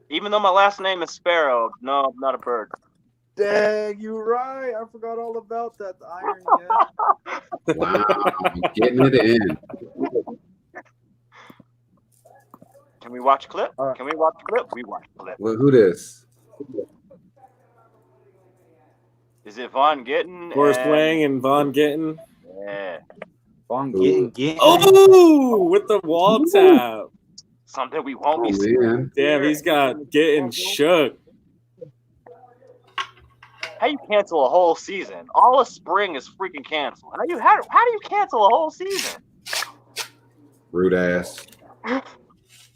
Even though my last name is Sparrow, no, I'm not a bird. Dang, you right. I forgot all about that. The irony. Yeah. Wow, getting it in. Can we watch a clip? All right. Can we watch a clip? We watch a clip. Well, who this? Is it Von Gittin? Forrest Wang and Von Gittin. Yeah. Von Ooh. Gittin. Oh, with the wall tap. Something we won't Oh, be seeing. man. Damn, he's got Gittin shook. How you cancel a whole season? All of spring is freaking canceled. How do you cancel a whole season? Rude ass.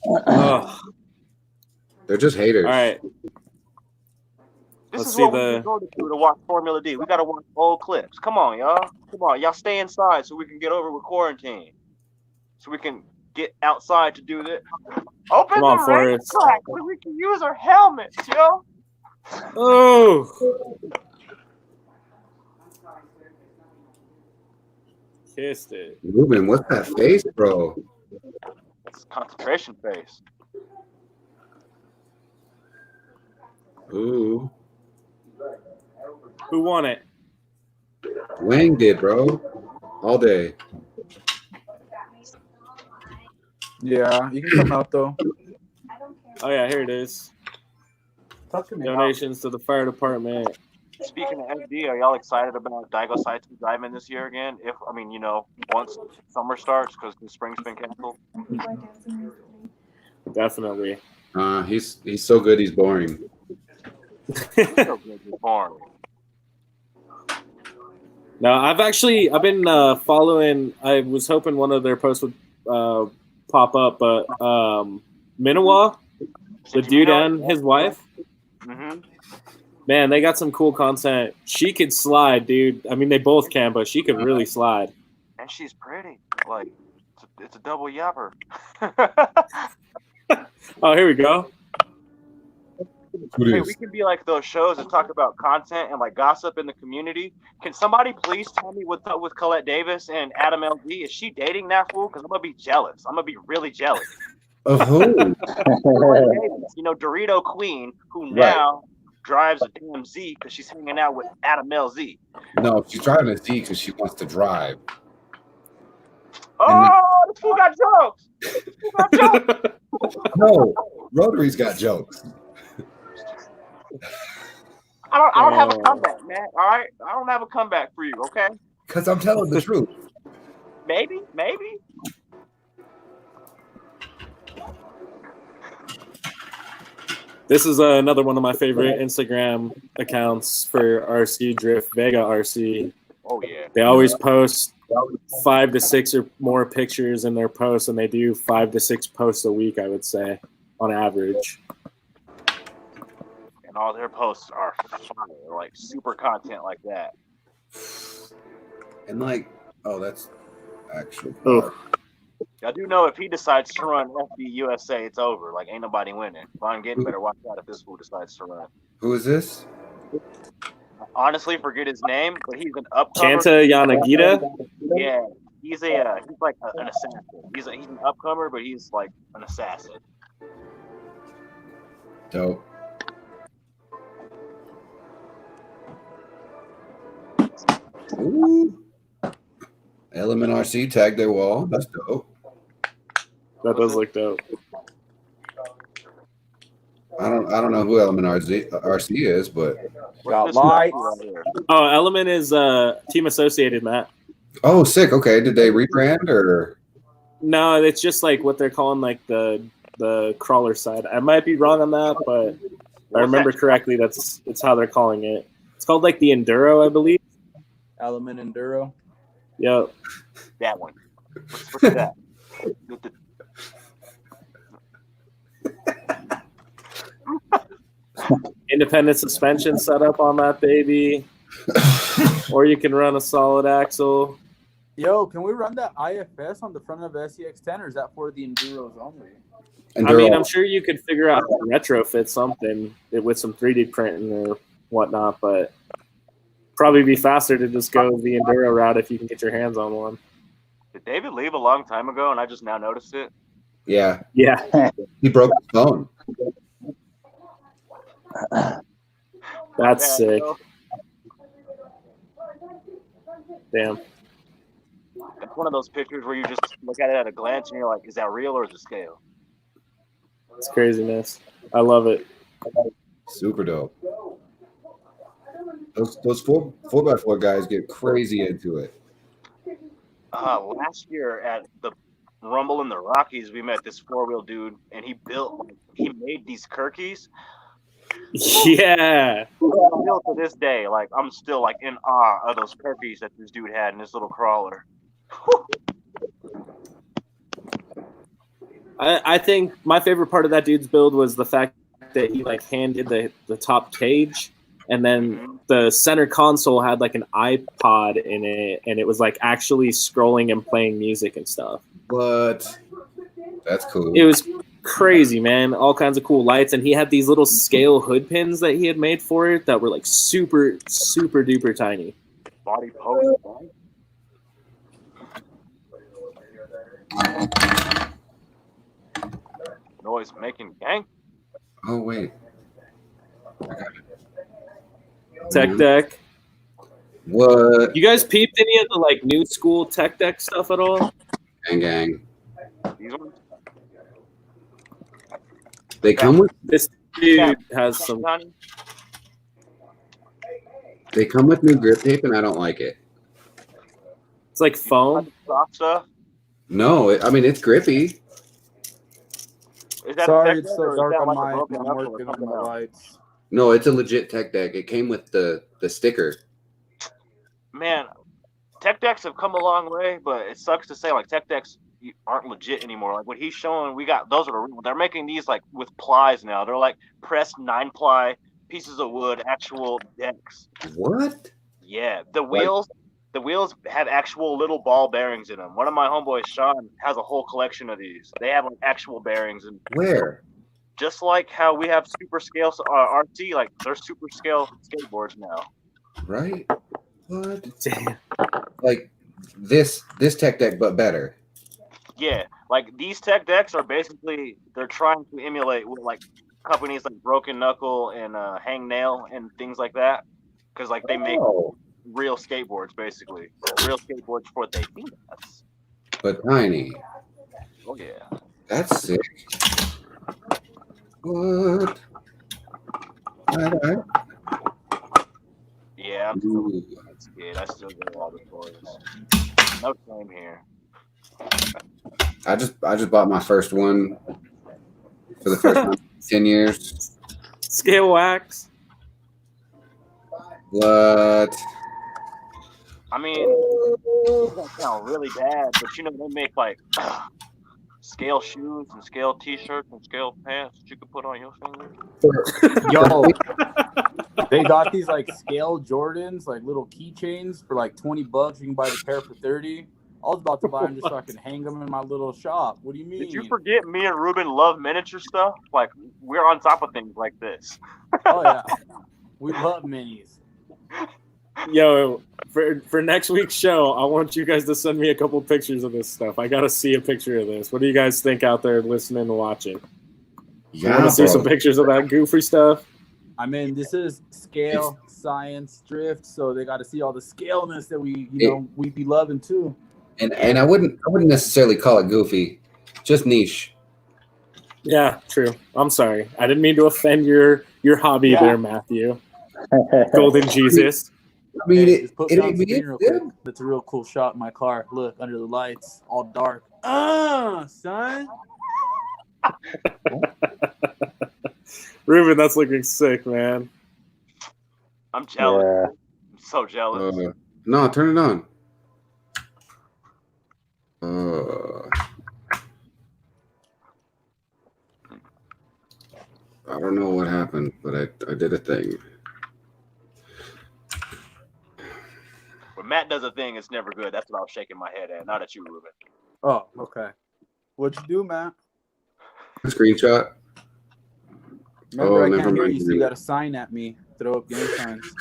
Oh, They're just haters. all right. This Let's is see what we the- can go to watch Formula D. We gotta watch old clips. Come on, y'all. Come on, y'all stay inside so we can get over with quarantine. So we can get outside to do this. Open Come on, the race Forrest. track so we can use our helmets, yo. Oh. Kissed it. Ruben, what's that face, bro? It's concentration phase. Ooh. Who won it? Wang did, bro. All day. Yeah, you can come out though. Oh yeah, here it is. Talk to me. Donations to the fire department. Speaking of SD, are y'all excited about Daigo Saito driving this year again? Once summer starts, because the spring's been canceled. Definitely. He's so good, he's boring. So good, it's boring. No, I've been following. I was hoping one of their posts would pop up, but Minowa, the dude and his wife, Mm-hmm. man, they got some cool content. She could slide, dude. I mean, they both can, but she could really slide. And she's pretty. Like, it's a double yapper. Oh, here we go. Who Hey, this? we can be like those shows that talk about content and like gossip in the community. Can somebody please tell me what's up with Colette Davis and Adam LD? Is she dating that fool? Because I'm gonna be jealous. I'm gonna be really jealous. Of who? Colette Davis, Dorito Queen, who now drives a damn Z because she's hanging out with Adam LZ. No, she's driving a Z because she wants to drive. Oh, this fool got jokes. This fool got jokes. No, Rotary's got jokes. I don't have a comeback, man. All right, I don't have a comeback for you. Okay, Because I'm telling the truth. maybe. This is another one of my favorite Instagram accounts for RC Drift, Vega RC. Oh yeah. They always post 5 to 6 or more pictures in their posts, and they do 5 to 6 posts a week, I would say, on average. And all their posts are fire, like super content like that. And like, oh, that's actually. Oh. I do know if he decides to run FB USA, it's over. Like, ain't nobody winning. Von Gittin better watch out if this fool decides to run. Who is this? Honestly, forget his name, but he's an upcomer. Kanta Yanagita? Yeah, he's like an assassin. He's an upcomer, but he's like an assassin. Dope. Ooh. Element RC tagged their wall. That's dope. That does look dope. I don't know who Element RC is, but Got This lights. right here. Oh, Element is team associated, Matt. oh, sick. Okay, did they rebrand or? No, it's just like what they're calling like the crawler side. I might be wrong on that, but if I remember correctly, it's how they're calling it. It's called like the Enduro, I believe. Element Enduro. Yep. That one. What's that? Independent suspension setup on that baby. Or you can run a solid axle. Yo, can we run that IFS on the front of SCX10, or is that for the enduros only? And I mean, they're I'm sure you could figure out how to retrofit something with some 3D printing or whatnot, but probably be faster to just go the enduro route if you can get your hands on one. Did David leave a long time ago and I just now noticed it? yeah, Yeah, he broke his phone. that's Yeah, sick. you know, Damn. that's one of those pictures where you just look at it at a glance and you're like, is that real or is it scale? It's craziness. I love it. Super dope. Those 4x4 guys get crazy into it. Last year at the Rumble in the Rockies, we met this 4-wheel dude, and he made these Kirkies. Yeah. Still to this day, like I'm still like in awe of those Kirkies that this dude had in his little crawler. I think my favorite part of that dude's build was the fact that he like handed the top cage, and then the center console had like an iPod in it, and it was like actually scrolling and playing music and stuff. But that's cool. It was crazy, man. All kinds of cool lights, and he had these little scale hood pins that he had made for it that were like super, super duper tiny. Body post. Noise making gang. Oh wait. Tech deck. What? You guys peeped any of the like new school tech deck stuff at all? Gang. These ones. They come with This dude has some. they come with new grip tape, and I don't like it. It's like foam. Soft stuff. No, I mean it's grippy. Is that Sorry, a it's tech so deck, or is dark that on like a my. broken I'm knuckle or working on something my else? lights. No, it's a legit tech deck. It came with the sticker. Man, tech decks have come a long way, but it sucks to say like tech decks aren't legit anymore. Like what he's showing, we got those are the real. They're making these like with plies now. They're like pressed 9-ply pieces of wood, actual decks. What? Yeah, the wheels have actual little ball bearings in them. One of my homeboys, Sean, has a whole collection of these. They have like actual bearings, and Where? just like how we have super scale RC, like they're super scale skateboards now. Right? What? Damn. Like this tech deck, but better. Yeah, like these tech decks are basically they're trying to emulate what like companies like Broken Knuckle and Hang Nail and things like that, because like they make real skateboards basically, real skateboards for they peanuts. But tiny. Oh yeah. That's sick. What? Alright. Yeah, I'm still Ooh. a kid. I still get all the toys. No shame here. I just bought my first one for the first time in 10 years. Scale wax. What? I mean, it doesn't sound really bad, but you know they make like scale shoes and scale T-shirts and scale pants that you can put on your fingers. Yo, they got these like scale Jordans, like little keychains for like $20. You can buy the pair for $30. I was about to buy them just so I can hang them in my little shop. What do you mean? Did you forget me and Ruben love miniature stuff? Like we're on top of things like this. Oh yeah, we love minis. Yo, for next week's show, I want you guys to send me a couple pictures of this stuff. I gotta see a picture of this. What do you guys think out there listening and watching? You want to see some pictures of that goofy stuff? I mean, this is scale science drift, so they got to see all the scaleness that we be loving too. And I wouldn't necessarily call it goofy, just niche. Yeah, true. I'm sorry. I didn't mean to offend your hobby there, Matthew. Golden Jesus. I mean, Just put me on screen real quick. That's a real cool shot in my car. Look, under the lights, all dark. Son. Ruben, that's looking sick, man. I'm jealous. Yeah. I'm so jealous. No, turn it on. I don't know what happened, but I did a thing. Matt does a thing, it's never good. That's what I was shaking my head at. Not at you, Ruben. Oh, okay. What'd you do, Matt? Screenshot. Remember, I never can't hear mind. you, so you got to sign at me. Throw up game signs.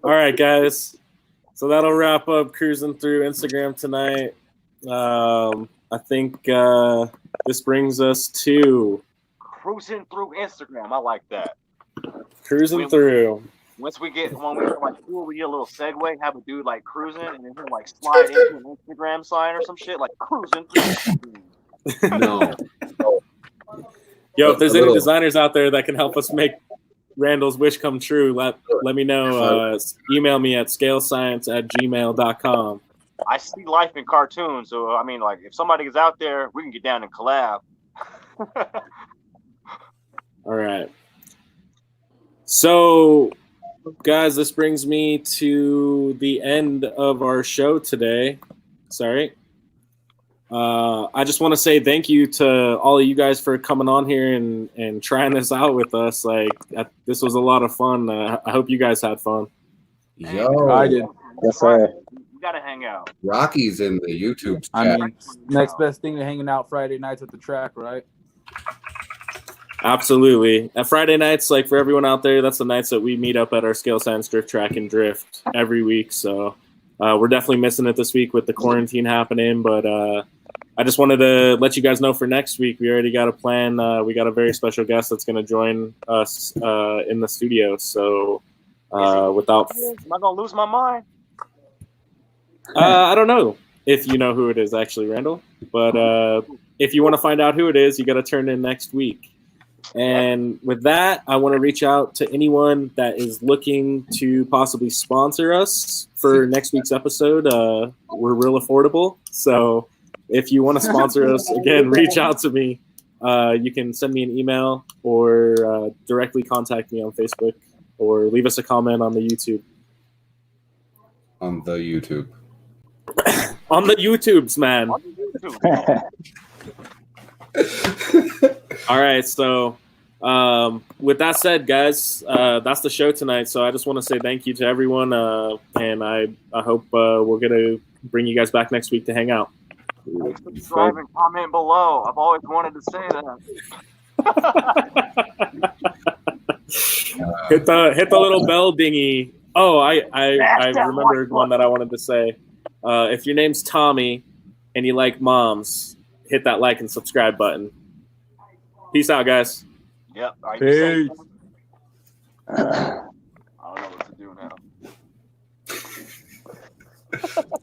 All right, guys. So that'll wrap up cruising through Instagram tonight. I think this brings us to Cruising through Instagram. I like that. cruising through. Once when we get like cool, we get a little segue, have a dude like cruising, and then he'll like slide into an Instagram sign or some shit like cruising through. No. Yo, if there's A any little. designers out there that can help us make Randall's wish come true, let me know. Email me at scalescience@gmail.com. I see life in cartoons, so I mean, like, if somebody is out there, we can get down and collab. All right. So, guys, this brings me to the end of our show today. Sorry. I just want to say thank you to all of you guys for coming on here and trying this out with us. Like, this was a lot of fun. I hope you guys had fun. Yo, I did. Yes, sir. We gotta hang out. Rocky's in the YouTube chat. I mean, next best thing to hanging out Friday nights at the track, right? Absolutely. At Friday nights, like for everyone out there, that's the nights that we meet up at our Scale Science Drift Track and Drift every week. So we're definitely missing it this week with the quarantine happening. But I just wanted to let you guys know for next week, we already got a plan. We got a very special guest that's going to join us in the studio. So without... Am I gonna lose my mind? I don't know if you know who it is, actually, Randall. But if you want to find out who it is, you got to turn in next week. And with that, I want to reach out to anyone that is looking to possibly sponsor us for next week's episode. We're real affordable. So if you want to sponsor us, again, reach out to me. You can send me an email or directly contact me on Facebook or leave us a comment on the YouTube. On the YouTube. On the YouTubes, man. On YouTube. All right, so with that said, guys, that's the show tonight. So I just want to say thank you to everyone, and I hope we're gonna bring you guys back next week to hang out. Subscribe and comment below. I've always wanted to say that. Hit the little bell dingy. Oh, I remembered one that I wanted to say. If your name's Tommy and you like moms, hit that like and subscribe button. Peace out, guys. Yep. Are you Peace. saying- I don't know what to do now.